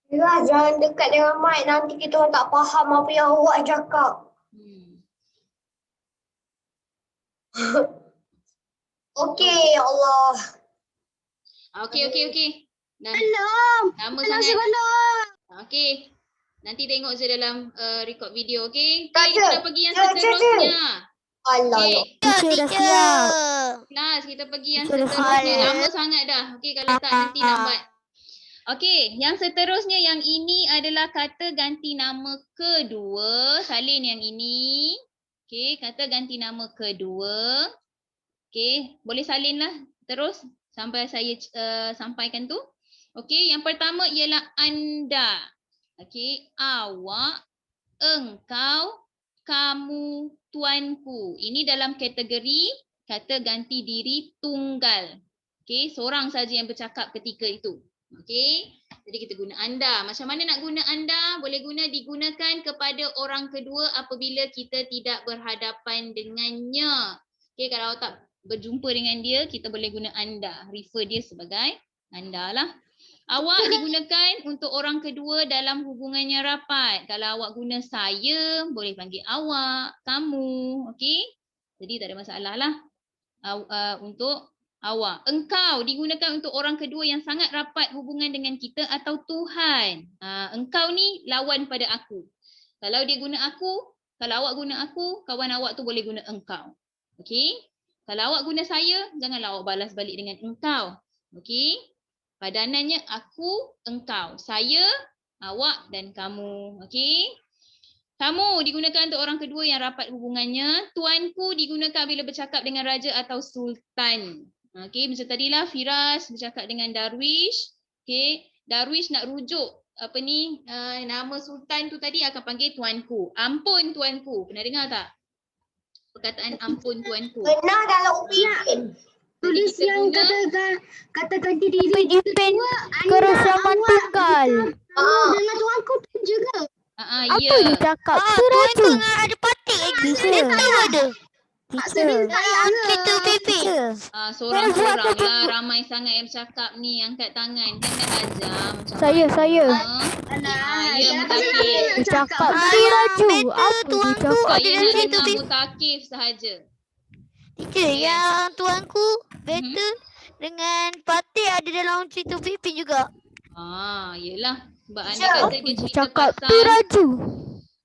Firas, jangan dekat dengan mic. Nanti kita orang tak faham apa yang awak cakap. Okey, ya Allah. Okey. Dan Belum. lama Belum sangat. sebelum. Okey. Nanti tengok je dalam record video, okey? Tak, Okay, kita Cik. dah pergi yang Cik, Cik, seterusnya. Allah, ya. Okey, Teacher dah siap. kelas kita pergi yang Teacher dah seterusnya. siap. Lama sangat dah. Okey, kalau tak nanti lambat. Okey, yang seterusnya yang ini adalah kata ganti nama kedua. Salin yang ini. Okey, kata ganti nama kedua. Okey, boleh salin lah terus sampai saya sampaikan tu. Okey, yang pertama ialah anda. Okey, awak, engkau, kamu, tuanku. Ini dalam kategori kata ganti diri tunggal. Okey, seorang saja yang bercakap ketika itu. Okey, jadi kita guna anda. Macam mana nak guna anda? Boleh digunakan kepada orang kedua apabila kita tidak berhadapan dengannya. Okey, kalau awak tak berjumpa dengan dia, kita boleh guna anda. Refer dia sebagai anda lah. Awak digunakan untuk orang kedua dalam hubungan yang rapat. Kalau awak guna saya, boleh panggil awak, kamu. Okey? Jadi tak ada masalah lah. Untuk awak. Engkau digunakan untuk orang kedua yang sangat rapat hubungan dengan kita atau Tuhan. Engkau ni lawan pada aku. Kalau dia guna aku, kalau awak guna aku, kawan awak tu boleh guna engkau. Okey? Kalau awak guna saya, janganlah awak balas balik dengan engkau. Okey? Padanannya aku, engkau. Saya, awak dan kamu. Okey? Kamu digunakan untuk orang kedua yang rapat hubungannya. Tuanku digunakan bila bercakap dengan raja atau sultan. Okey, macam tadilah Firas bercakap dengan Darwish. Okey, Darwish nak rujuk nama sultan tu tadi akan panggil tuanku. Ampun tuanku. Pernah dengar tak? Perkataan ampun tuanku. Benar dalam opinion. Tulis kita yang guna- kata ganti diri Pen keresaman tunggal. dengan tuanku tu juga. Apa Ya. dia cakap? Tuan Teraju. tu ada patik lagi. Teacher. Tahu ada. Teacher. Kita pipi. Teacher. Sorang-sorang lah, ramai sangat yang bercakap ni, angkat tangan. Jangan ajar macam Saya. Ya, Mutakif. Dia cakap Teraju. betul, Apa dia tuanku. cakap? Saya Ada nak dalam situ, dengar Pip. Mutakif sahaja. Teacher, yang tuanku better dengan patik ada dalam cerita pipi juga. Yelah. Sebab anda Teacher. kata dia Dia cerita cakap pasal, Teraju.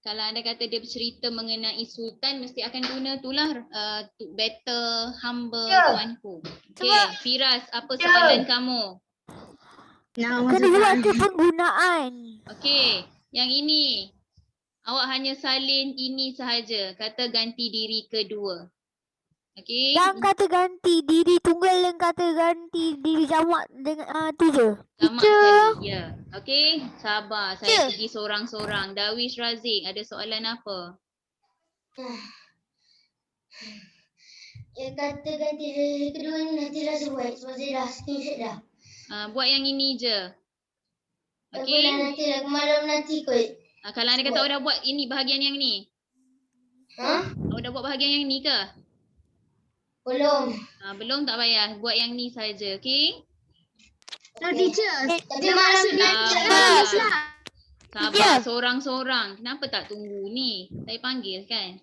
kalau anda kata dia bercerita mengenai sultan, mesti akan guna itulah better, humble, Teacher. tuanku. Okay, Sebab- Firas, apa Teacher. soalan kamu? Kena buat ke penggunaan. Okey, yang ini. Awak hanya salin ini sahaja. Kata ganti diri kedua. Okey. Yang kata ganti diri tunggal dan kata ganti diri jamak dengan tu je. Jamak Teacher. sekali. Ya. Okey, sabar. Saya Teacher. pergi seorang-seorang. Darwish Razik, ada soalan apa? Yang kata ganti diri kedua ni nanti dah buat sebab saya dah screenshot dah. Buat yang ini je. Aku Okey. dah nanti dah malam nanti kot. Kalau anda kata awak dah buat ini bahagian yang ni. Awak dah buat bahagian yang ni ke? Belum. Belum, tak payah. Buat yang ni saja. Okey. No teacher. Tapi malam nanti Sabar. Sabar, Ya. seorang-seorang. Kenapa tak tunggu ni? Saya panggil kan?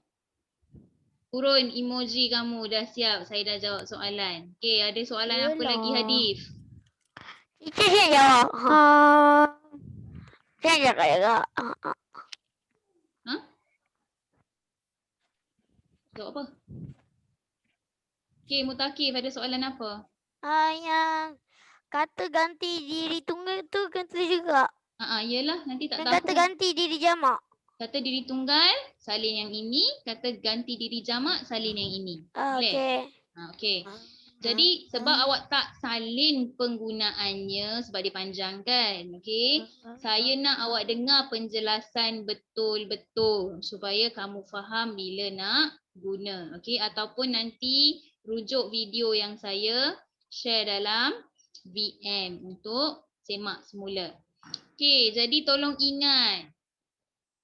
Turun emoji kamu. Dah siap. Saya dah jawab soalan. Okey, ada soalan apa Yelah. lagi, Hadif? Teacher saya jawab. Saya jawab juga. Jawab apa? Okey, Mutakif, ada soalan apa? Yang kata ganti diri tunggal tu kata juga. Yelah, nanti tak Dan tahu. kata ganti diri jamak. Kata diri tunggal, salin yang ini. Kata ganti diri jamak, salin yang ini. Boleh? Okey. Okey. Jadi sebab awak tak salin penggunaannya sebab dia panjang kan. Okey. Saya nak awak dengar penjelasan betul-betul supaya kamu faham bila nak guna. Okey, ataupun nanti rujuk video yang saya share dalam VM untuk semak semula. Okey, jadi tolong ingat.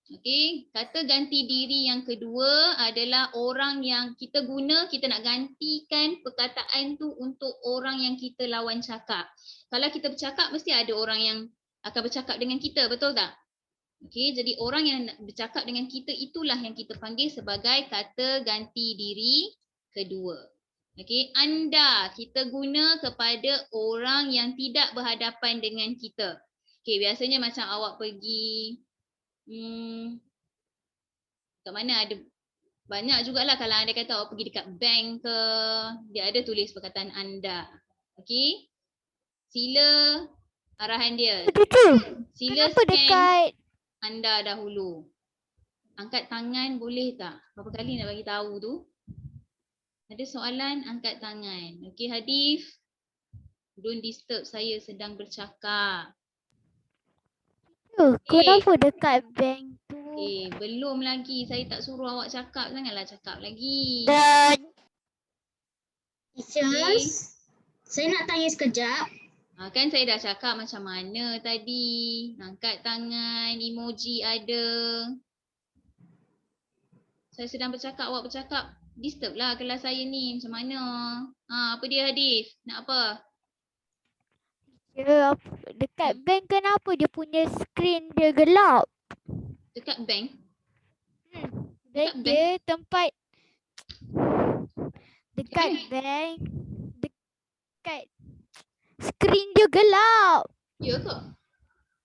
Okey, kata ganti diri yang kedua adalah orang yang kita guna, kita nak gantikan perkataan tu untuk orang yang kita lawan cakap. Kalau kita bercakap, mesti ada orang yang akan bercakap dengan kita, betul tak? Okey, jadi orang yang nak bercakap dengan kita itulah yang kita panggil sebagai kata ganti diri kedua. Okey, anda kita guna kepada orang yang tidak berhadapan dengan kita. Okey, biasanya macam awak pergi kat mana ada banyak jugalah kalau anda kata awak pergi dekat bank ke, dia ada tulis perkataan anda. Okey. Sila arahan dia. Sila Kenapa scan dekat anda dahulu. Angkat tangan boleh tak? Berapa kali nak bagi tahu tu? Ada soalan, angkat tangan. Okey, Hadif. Don't disturb saya sedang bercakap. kenapa dekat bank tu? Belum lagi. Saya tak suruh awak cakap. Janganlah cakap lagi. Dan Teachers, saya nak tanya sekejap. Kan saya dah cakap macam mana tadi. Angkat tangan, emoji ada. Saya sedang bercakap, awak bercakap. Disturb lah kelas saya ni. Macam mana? Apa dia Hadif? Nak apa? ya, dekat bank kenapa dia punya skrin dia gelap? Dekat bank? Dan Dekat dia tempat dekat bank dekat skrin dia gelap. Ya ke?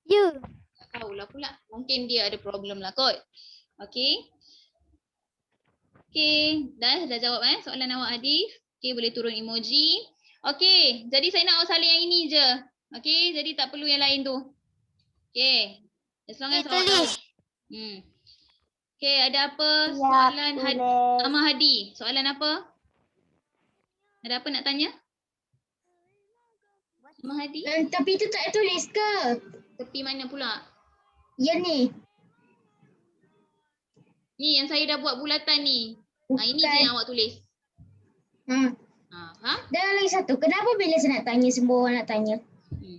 Ya. Tak tahulah pula. Mungkin dia ada problem lah kot. Okey. Okey. Dah jawab soalan awak Hadif. Okey, boleh turun emoji. Okey. Jadi saya nak awak salin yang ini je. Okey. Jadi tak perlu yang lain tu. Okey. As long as awak tahu. Okey. Ada apa? Soalan Ahmad Hadi. Soalan apa? Ada apa nak tanya? Ahmad Hadi? Tapi itu tak tulis ke? Tepi mana pula? Ya ni. Ni yang saya dah buat bulatan ni. Ini je yang awak tulis. Dan lagi satu, kenapa bila saya nak tanya semua orang nak tanya?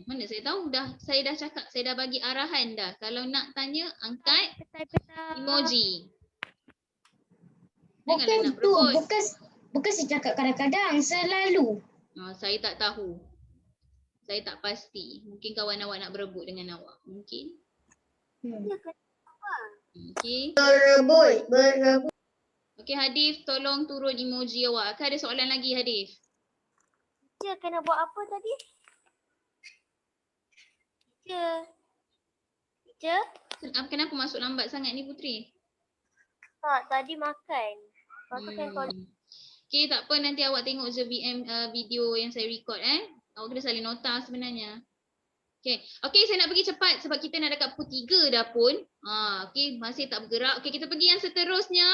Mana saya tahu saya dah cakap, saya dah bagi arahan dah. Kalau nak tanya, angkat emoji. Bukan tu, bukan saya cakap kadang-kadang, selalu. Saya tak tahu. Saya tak pasti. Mungkin kawan awak nak berebut dengan awak. Mungkin. Okey. Berebut. Okey Hadif, tolong turun emoji awak. Ada soalan lagi Hadif? Teacher kena buat apa tadi? Teacher? Kenapa masuk lambat sangat ni Putri? Tak, tadi makan. Okey, tak apa, nanti awak tengok je video yang saya record Awak kena salin nota sebenarnya. Okey, saya nak pergi cepat sebab kita nak dekat pukul 3 dah pun. Okey, masih tak bergerak. Okey, kita pergi yang seterusnya.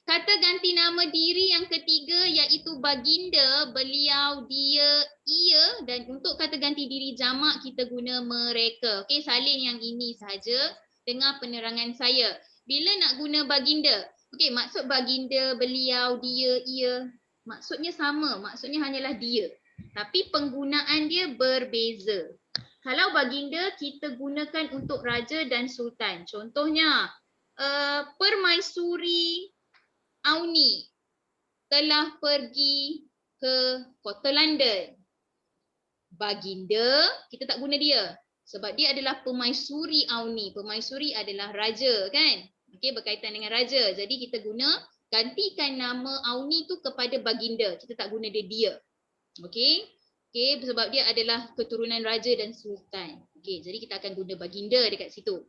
Kata ganti nama diri yang ketiga iaitu baginda, beliau, dia, ia, dan untuk kata ganti diri jamak kita guna mereka. Okey, salin yang ini sahaja. Dengar penerangan saya. Bila nak guna baginda? Okey, maksud baginda, beliau, dia, ia, maksudnya sama. Maksudnya hanyalah dia. Tapi penggunaan dia berbeza. Kalau baginda kita gunakan untuk raja dan sultan. Contohnya, Permaisuri Auni telah pergi ke kota London. Baginda, kita tak guna dia. Sebab dia adalah Permaisuri Auni. Permaisuri adalah raja kan? Okey, berkaitan dengan raja. Jadi kita gantikan nama Auni tu kepada baginda. Kita tak guna dia. Okey. Okey, sebab dia adalah keturunan raja dan sultan. Okey, jadi kita akan guna baginda dekat situ.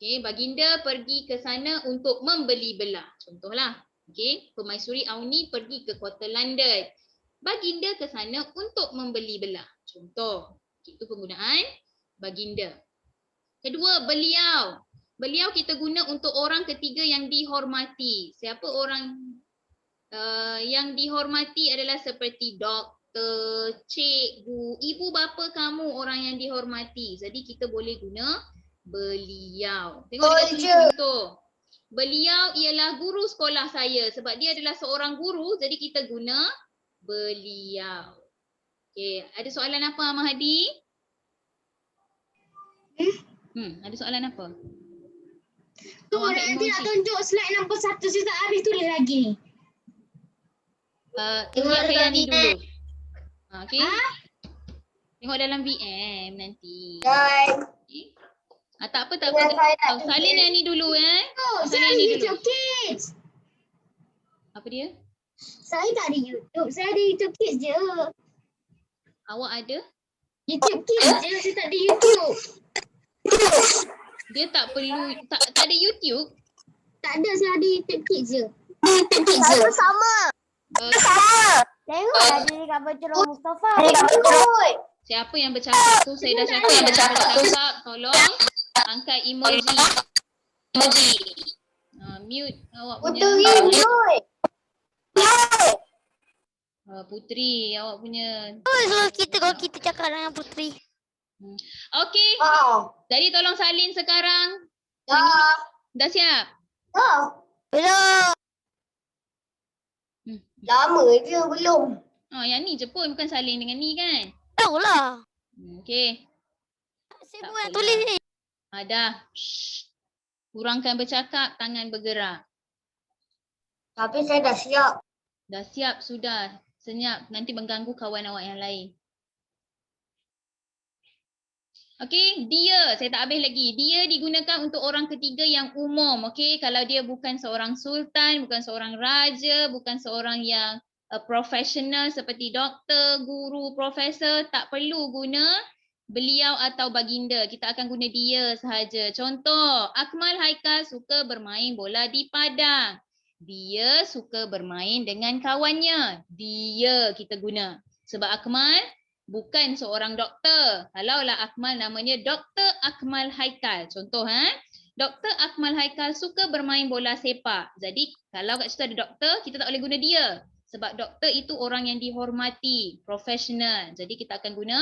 Okey, baginda pergi ke sana untuk membeli belah. Contohlah. Okey, Permaisuri Auni pergi ke kota London. Baginda ke sana untuk membeli belah. Contoh. Itu penggunaan baginda. Kedua, beliau. Beliau kita guna untuk orang ketiga yang dihormati. Siapa orang yang dihormati adalah seperti doktor, cikgu, ibu bapa kamu orang yang dihormati. Jadi kita boleh guna beliau. Tengok dekat sini contoh. Beliau ialah guru sekolah saya sebab dia adalah seorang guru, jadi kita guna beliau. Okey, ada soalan apa Ahmad Hadi? Ada soalan apa? Tu Awak ambil nanti nak emoji. tunjuk slide nombor 1 saya tak habis tulis lagi ni. Tengok ke yang ni dulu. Okey. Ha? Tengok dalam VM nanti. Dan Okay. Tak apa, tak apa. Salin yang ni dulu Oh, Salin saya yang ni dulu. YouTube Kids. Apa dia? Saya tak ada YouTube. Saya ada YouTube Kids je. Awak ada? YouTube Kids je. Saya tak ada YouTube. Dia tak perlu, tak ada YouTube. Tak ada. Saya ada YouTube Kids je. Sama sama. Tengok ada dekat Bachelor Mustafa. Siapa yang bercakap tu? Saya dah cakap yang bercakap. Tolong angkat emoji. Mute awak punya. Putri, awak punya. Kalau kita cakap dengan Putri. Okey. Jadi tolong salin sekarang. Dah siap? Belum. lama je belum. Yang ni je pun, bukan salin dengan ni kan? Tahu lah. Okey. Saya Tak buat apalah. tulis ni. Dah. Kurangkan bercakap, tangan bergerak. Tapi saya dah siap. Dah siap sudah. Senyap, nanti mengganggu kawan awak yang lain. Okey, dia. Saya tak habis lagi. Dia digunakan untuk orang ketiga yang umum. Okey, kalau dia bukan seorang sultan, bukan seorang raja, bukan seorang yang profesional seperti doktor, guru, profesor, tak perlu guna beliau atau baginda. Kita akan guna dia sahaja. Contoh, Akmal Haikal suka bermain bola di padang. Dia suka bermain dengan kawannya. Dia kita guna. Sebab Akmal bukan seorang doktor. Kalaulah Akmal namanya Dr. Akmal Haikal. Contoh Dr. Akmal Haikal suka bermain bola sepak. Jadi kalau kat situ ada doktor, kita tak boleh guna dia. Sebab doktor itu orang yang dihormati, profesional. Jadi kita akan guna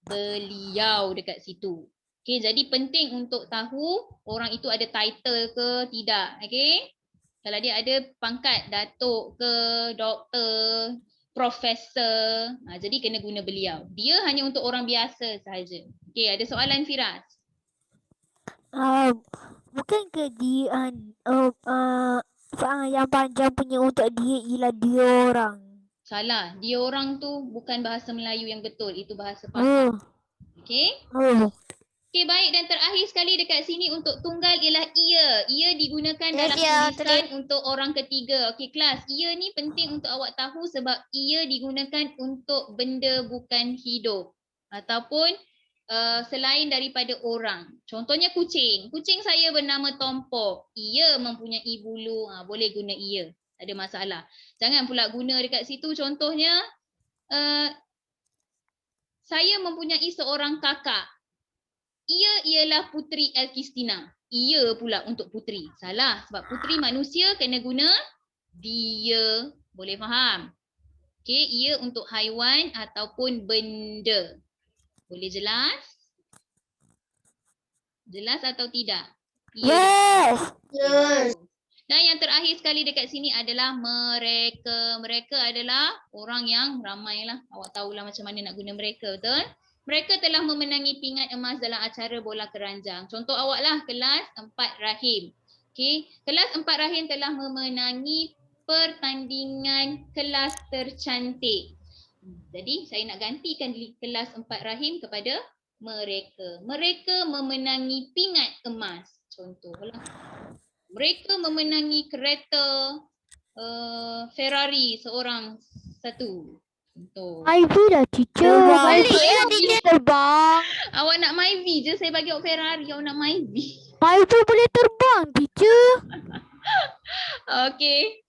beliau dekat situ. Okey, jadi penting untuk tahu orang itu ada title ke tidak. Okey. Kalau dia ada pangkat datuk ke, doktor, profesor, jadi kena guna beliau. Dia hanya untuk orang biasa sahaja. Okey, ada soalan Firas? Bukan ke dia yang panjang punya untuk dia ialah dia orang. Salah. Dia orang tu bukan bahasa Melayu yang betul. Itu bahasa Pahang. Okey? Okey, baik. Dan terakhir sekali dekat sini untuk tunggal ialah ia. Ia digunakan dalam tulisan untuk orang ketiga. Okey, kelas. Ia ni penting untuk awak tahu sebab ia digunakan untuk benda bukan hidup. Ataupun selain daripada orang. Contohnya kucing. Kucing saya bernama Tompok. Ia mempunyai bulu. Boleh guna ia. Tak ada masalah. Jangan pula guna dekat situ. Contohnya, saya mempunyai seorang kakak. Ia ialah Putri Elkistina. Ia pula untuk putri. Salah. Sebab putri manusia kena guna dia. Boleh faham? Okey, ia untuk haiwan ataupun benda. Boleh jelas? Jelas atau tidak? Yes. Yes. Dan yang terakhir sekali dekat sini adalah mereka. Mereka adalah orang yang ramai lah. Awak tahulah macam mana nak guna mereka, betul? Mereka telah memenangi pingat emas dalam acara bola keranjang. Contoh awak lah, kelas 4 Rahim. Okay. Kelas 4 Rahim telah memenangi pertandingan kelas tercantik. Jadi saya nak gantikan kelas 4 Rahim kepada mereka. Mereka memenangi pingat emas. Contohlah. Mereka memenangi kereta Ferrari seorang satu. Contoh. Ivy dah teacher. Balik ya teacher. Terbang. Awak nak Myvi je, saya bagi awak Ferrari, awak nak Myvi. Ivy boleh terbang teacher. Okey.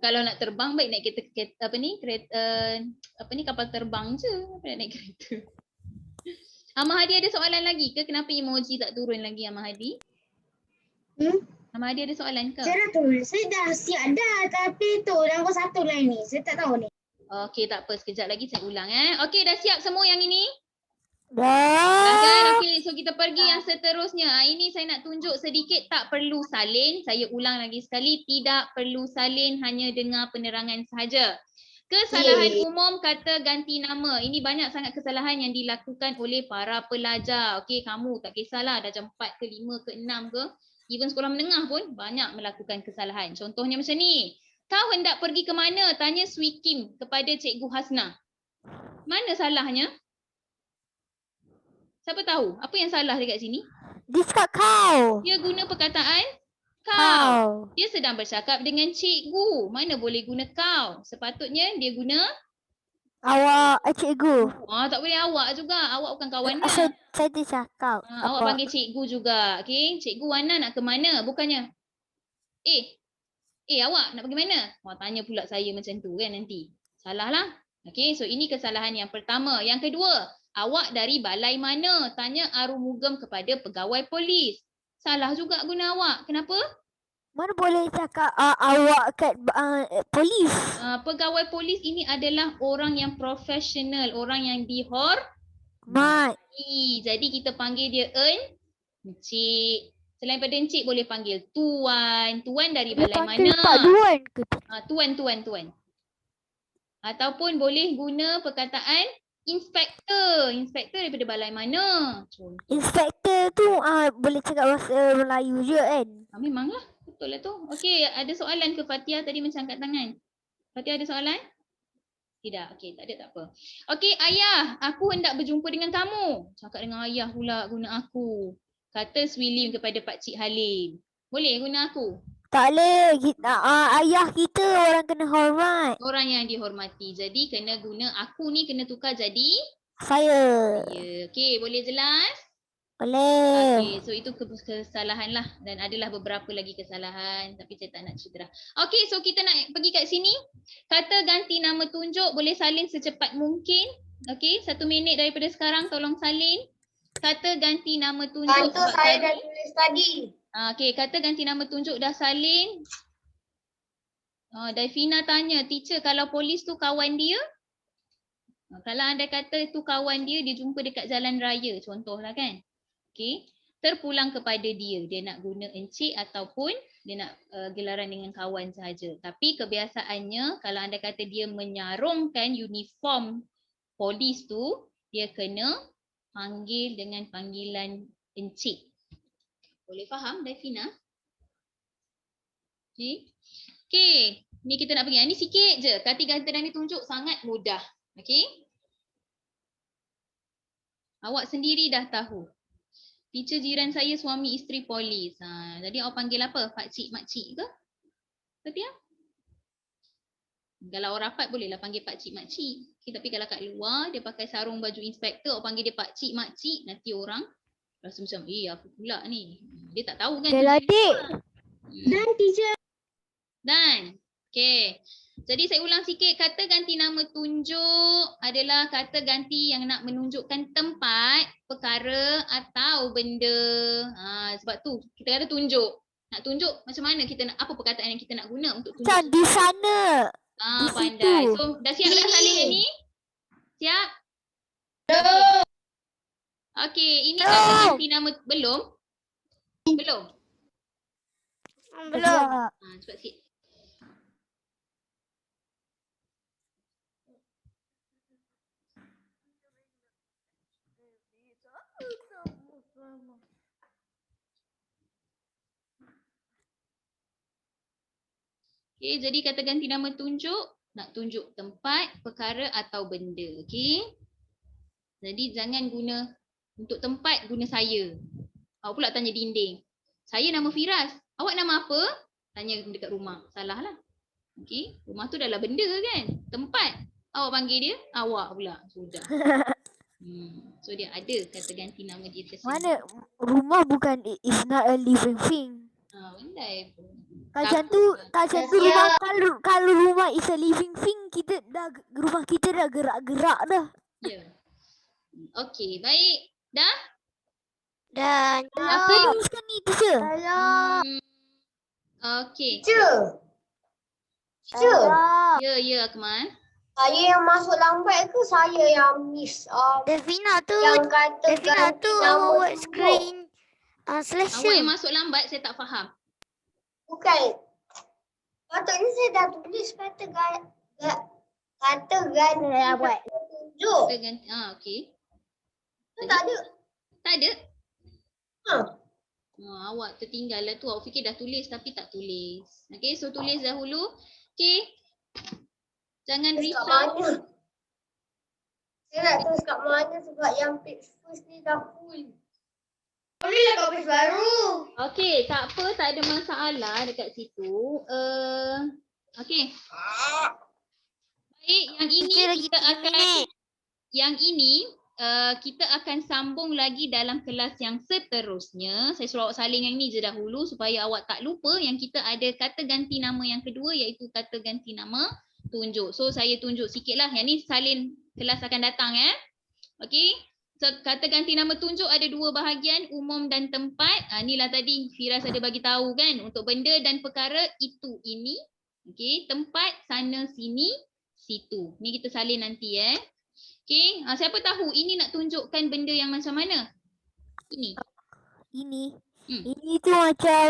Kalau nak terbang baik naik kereta kapal terbang je. Apa nak naik kereta? Ahmad Hadi ada soalan lagi ke? Kenapa emoji tak turun lagi Ahmad Hadi? Ahmad Hadi ada soalan ke? Saya dah tulis. Saya dah siap dah. Tapi tu nombor 1 lah ni. Saya tak tahu ni. Okey, tak apa. Sekejap lagi saya ulang Okey, dah siap semua yang ini? Dah. Kan? Okey, so kita pergi yang seterusnya. Ini saya nak tunjuk sedikit, tak perlu salin. Saya ulang lagi sekali, tidak perlu salin, hanya dengar penerangan sahaja. Kesalahan umum kata ganti nama. Ini banyak sangat kesalahan yang dilakukan oleh para pelajar. Okey, kamu tak kisahlah dah jam 4 ke 5 ke 6 ke, even sekolah menengah pun banyak melakukan kesalahan. Contohnya macam ni. Kau hendak pergi ke mana? Tanya Swi Kim kepada Cikgu Hasna. Mana salahnya? Siapa tahu? Apa yang salah dekat sini? Dia cakap kau. Dia guna perkataan kau. Kau. Dia sedang bercakap dengan cikgu. Mana boleh guna kau? Sepatutnya dia guna Awak cikgu. tak boleh awak juga. Awak bukan kawan dia. Saya cakap. Awak panggil cikgu juga. Okay? Cikgu Wana nak ke mana? Bukannya awak nak pergi mana? Tanya pula saya macam tu kan nanti. Salah lah. Okay, so ini kesalahan yang pertama. Yang kedua, awak dari balai mana? Tanya Arumugam kepada pegawai polis. Salah juga guna awak. Kenapa? Mana boleh cakap awak kat polis? Pegawai polis ini adalah orang yang profesional. Orang yang Mat. Jadi kita panggil dia Encik. Selain pada encik boleh panggil tuan. Tuan dari balai mana? Pak Duan ke? Tuan. Ataupun boleh guna perkataan inspektor. Inspektor daripada balai mana? Inspektor tu boleh cakap bahasa Melayu je kan? Memanglah. Betul lah tu. Okey, ada soalan ke Fatia tadi macam angkat tangan? Fatia ada soalan? Tidak. Okey, tak ada, tak apa. Okey, ayah, aku hendak berjumpa dengan kamu. Cakap dengan ayah pula guna aku. Kata Swilim kepada Pak Cik Halim. Boleh guna aku? Tak boleh. Ayah kita orang kena hormat. Orang yang dihormati. Jadi kena guna aku ni kena tukar jadi Saya. ya. Okey, boleh jelas? Boleh. Okey, so itu kesalahan lah. Dan adalah beberapa lagi kesalahan. Tapi saya tak nak cerita. Okey, so kita nak pergi kat sini. Kata ganti nama tunjuk. Boleh salin secepat mungkin. Okey, 1 minit daripada sekarang tolong salin. Kata ganti nama tunjuk. Bantu saya dah tulis tadi. Okey, kata ganti nama tunjuk dah salin. Davina tanya, teacher kalau polis tu kawan dia? Kalau anda kata tu kawan dia, dia jumpa dekat jalan raya contohlah kan. Okey, terpulang kepada dia. Dia nak guna encik ataupun dia nak gelaran dengan kawan sahaja. Tapi kebiasaannya kalau anda kata dia menyarungkan uniform polis tu, dia kena panggil dengan panggilan encik. Boleh faham, Davina? Okey, ni kita nak pergi. Ini sikit je. Kata-kata dan ditunjuk sangat mudah. Okey? Awak sendiri dah tahu. Teacher jiran saya suami isteri polis. Jadi awak panggil apa? Pakcik, makcik ke? Fatia? Kalau orang rapat bolehlah panggil pakcik, makcik. Okay, tapi kalau kat luar dia pakai sarung baju inspektor, awak panggil dia pakcik, makcik, nanti orang rasa macam apa pula ni. Dia tak tahu kan. Adik. Dan teacher. Dan. Okay. Jadi saya ulang sikit. Kata ganti nama tunjuk adalah kata ganti yang nak menunjukkan tempat, perkara atau benda. Sebab tu kita kata tunjuk. Nak tunjuk macam mana kita nak, apa perkataan yang kita nak guna untuk tunjuk. Macam di sana. Di Pandai. situ. So dah siap dah saling ni? Siap? Okey, ini kata ganti nama belum? Belum? Belum. Cepat sikit. Okey, jadi kata ganti nama tunjuk, nak tunjuk tempat, perkara atau benda. Okey. Jadi jangan guna untuk tempat, guna saya. Awak pula tanya dinding. Saya nama Firas. Awak nama apa? Tanya dekat rumah. Salah lah. Okey. Rumah tu adalah benda kan? Tempat. Awak panggil dia, awak pula. Sudah. So dia ada kata ganti nama dia tersebut. Mana rumah bukan is not a living thing. Pandai pun. Macam tu rumah kalau rumah is a living thing, rumah kita dah gerak-gerak dah. Ya. Okey, baik. Dah? Dan Apa tuliskan ni teacher? Okey. Teacher. Ya, Akmal. Saya yang masuk lambat ke saya yang miss? Devina tu, Yang kata Devina ganti tu nama awak tunjuk. screen Awak slasher. yang masuk lambat saya tak faham. Bukan. Patutnya saya dah tulis kata ganti nama tunjuk. Kita ganti. Okey. Tak ada. Tak ada. Ha. Awak tertinggal lah tu. Awak fikir dah tulis tapi tak tulis. Okey, so tulis dahulu. Okey. Jangan Tulis kat risau. mana? Saya nak tulis kat mana sebab yang page first ni dah full. Bolehlah kau page baru. Okey, tak apa, tak ada masalah dekat situ. Okey. Baik, yang ini Teacher lagi kita 3 akan minit. kita akan sambung lagi dalam kelas yang seterusnya. Saya suruh awak salin yang ni je dahulu supaya awak tak lupa yang kita ada kata ganti nama yang kedua iaitu kata ganti nama tunjuk. So saya tunjuk sikitlah. Yang ni salin kelas akan datang Okey. So kata ganti nama tunjuk ada 2 bahagian, umum dan tempat. Inilah tadi Firas ada bagi tahu kan, untuk benda dan perkara itu ini. Okey, tempat sana sini situ. Ni kita salin nanti Okey, siapa tahu ini nak tunjukkan benda yang macam mana? Ini. Ini tu macam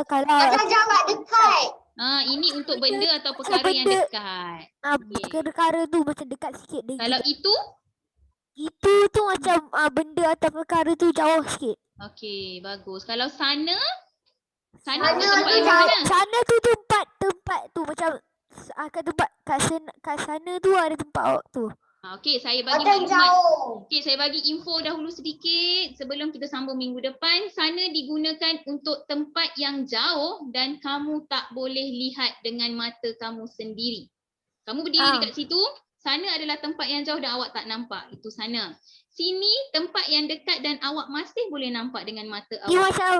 kalau Macam jarak dekat. Ini untuk benda atau perkara yang benda. dekat. perkara tu macam dekat sikit dia. Kalau itu, Itu tu macam benda atau perkara tu jauh sikit. okey, bagus. Kalau sana, sana Sana untuk tempat tu yang jauh. mana? Sana tu tempat tu macam kat tempat kat sana tu ada tempat awak tu. Okey, saya bagi Macam maklumat. jauh. Okey, saya bagi info dahulu sedikit sebelum kita sambung minggu depan. Sana digunakan untuk tempat yang jauh dan kamu tak boleh lihat dengan mata kamu sendiri. Kamu berdiri dekat situ, sana adalah tempat yang jauh dan awak tak nampak. Itu sana. Sini tempat yang dekat dan awak masih boleh nampak dengan mata Dia awak. macam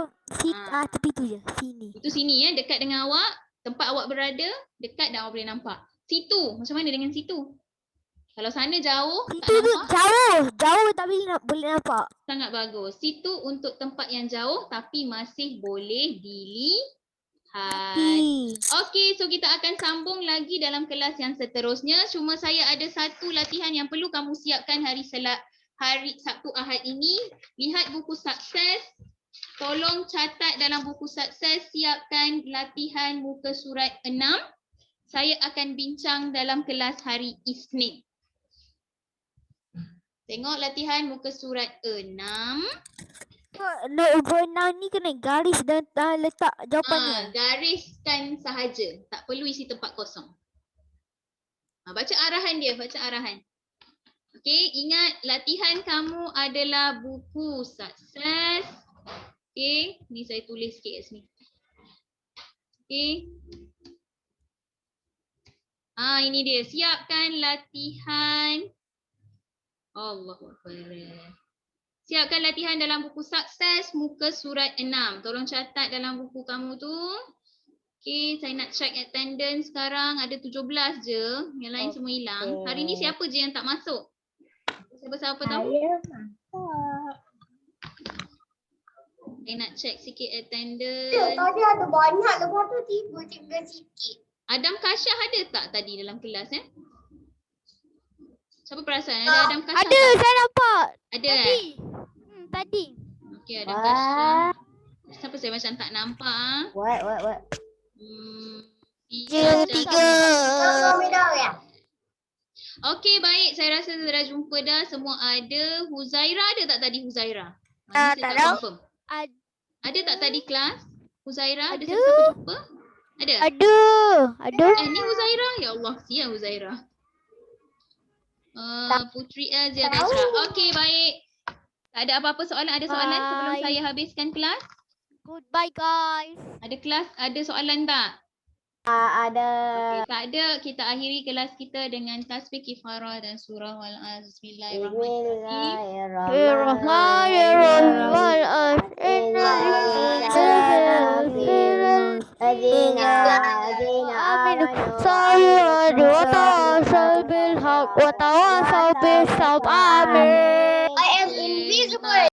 tepi tu je, sini. Itu sini dekat dengan awak, tempat awak berada, dekat dan awak boleh nampak. Situ, macam mana dengan situ? Kalau sana jauh, tak Situ tu nampak. jauh tapi boleh nampak. Sangat bagus. Situ untuk tempat yang jauh tapi masih boleh dilihat. Okey, so kita akan sambung lagi dalam kelas yang seterusnya. Cuma saya ada satu latihan yang perlu kamu siapkan hari Sabtu Ahad ini. Lihat buku sukses. Tolong catat dalam buku sukses, siapkan latihan muka surat 6. Saya akan bincang dalam kelas hari Isnin. Tengok latihan muka surat 6. Nombor 6 ni kena garis dan letak jawapannya. Gariskan sahaja. Tak perlu isi tempat kosong. Baca arahan dia, baca arahan. Okey, ingat latihan kamu adalah buku sukses. Okey, ni saya tulis sikit kat sini. Okey. Ini dia. Siapkan latihan. Allahuakbar. Siapkan latihan dalam buku sukses muka surat 6. Tolong catat dalam buku kamu tu. Okey, saya nak check attendance sekarang. Ada 17 je. Yang lain semua hilang. Hari ni siapa je yang tak masuk? Siapa-siapa tahu? Saya masuk. Saya nak check sikit Ya, attendance. tadi ada banyak, lepas tu tiba-tiba sikit. Adam Kasyah ada tak tadi dalam kelas Siapa perasan ada Adam Kasyah? Ada, saya nampak. Ada Tadi. Tadi. Okey, Adam Kasyah. Siapa saya macam tak nampak What? Je, 3. Kalau medal ya? Okey, baik. Saya rasa dah jumpa dah. Semua ada. Huzaira ada tak tadi Huzaira? Ni Tak saya tahu. confirm. Ad- Ada tak tadi kelas? Huzaira ada Ada. siapa jumpa? Ada? Ada. Ni Huzaira? Ya Allah, siap Huzaira. Putri Azia Tasra. Okey, baik. Tak ada apa-apa soalan? Ada soalan sebelum Bye. saya habiskan kelas? Goodbye guys. Ada soalan tak? Ada. Okay, tak ada. Kita akhiri kelas kita dengan tasbih kifarah dan surah wal-az. Bismillahirrahmanirrahim. Amin. I am invisible.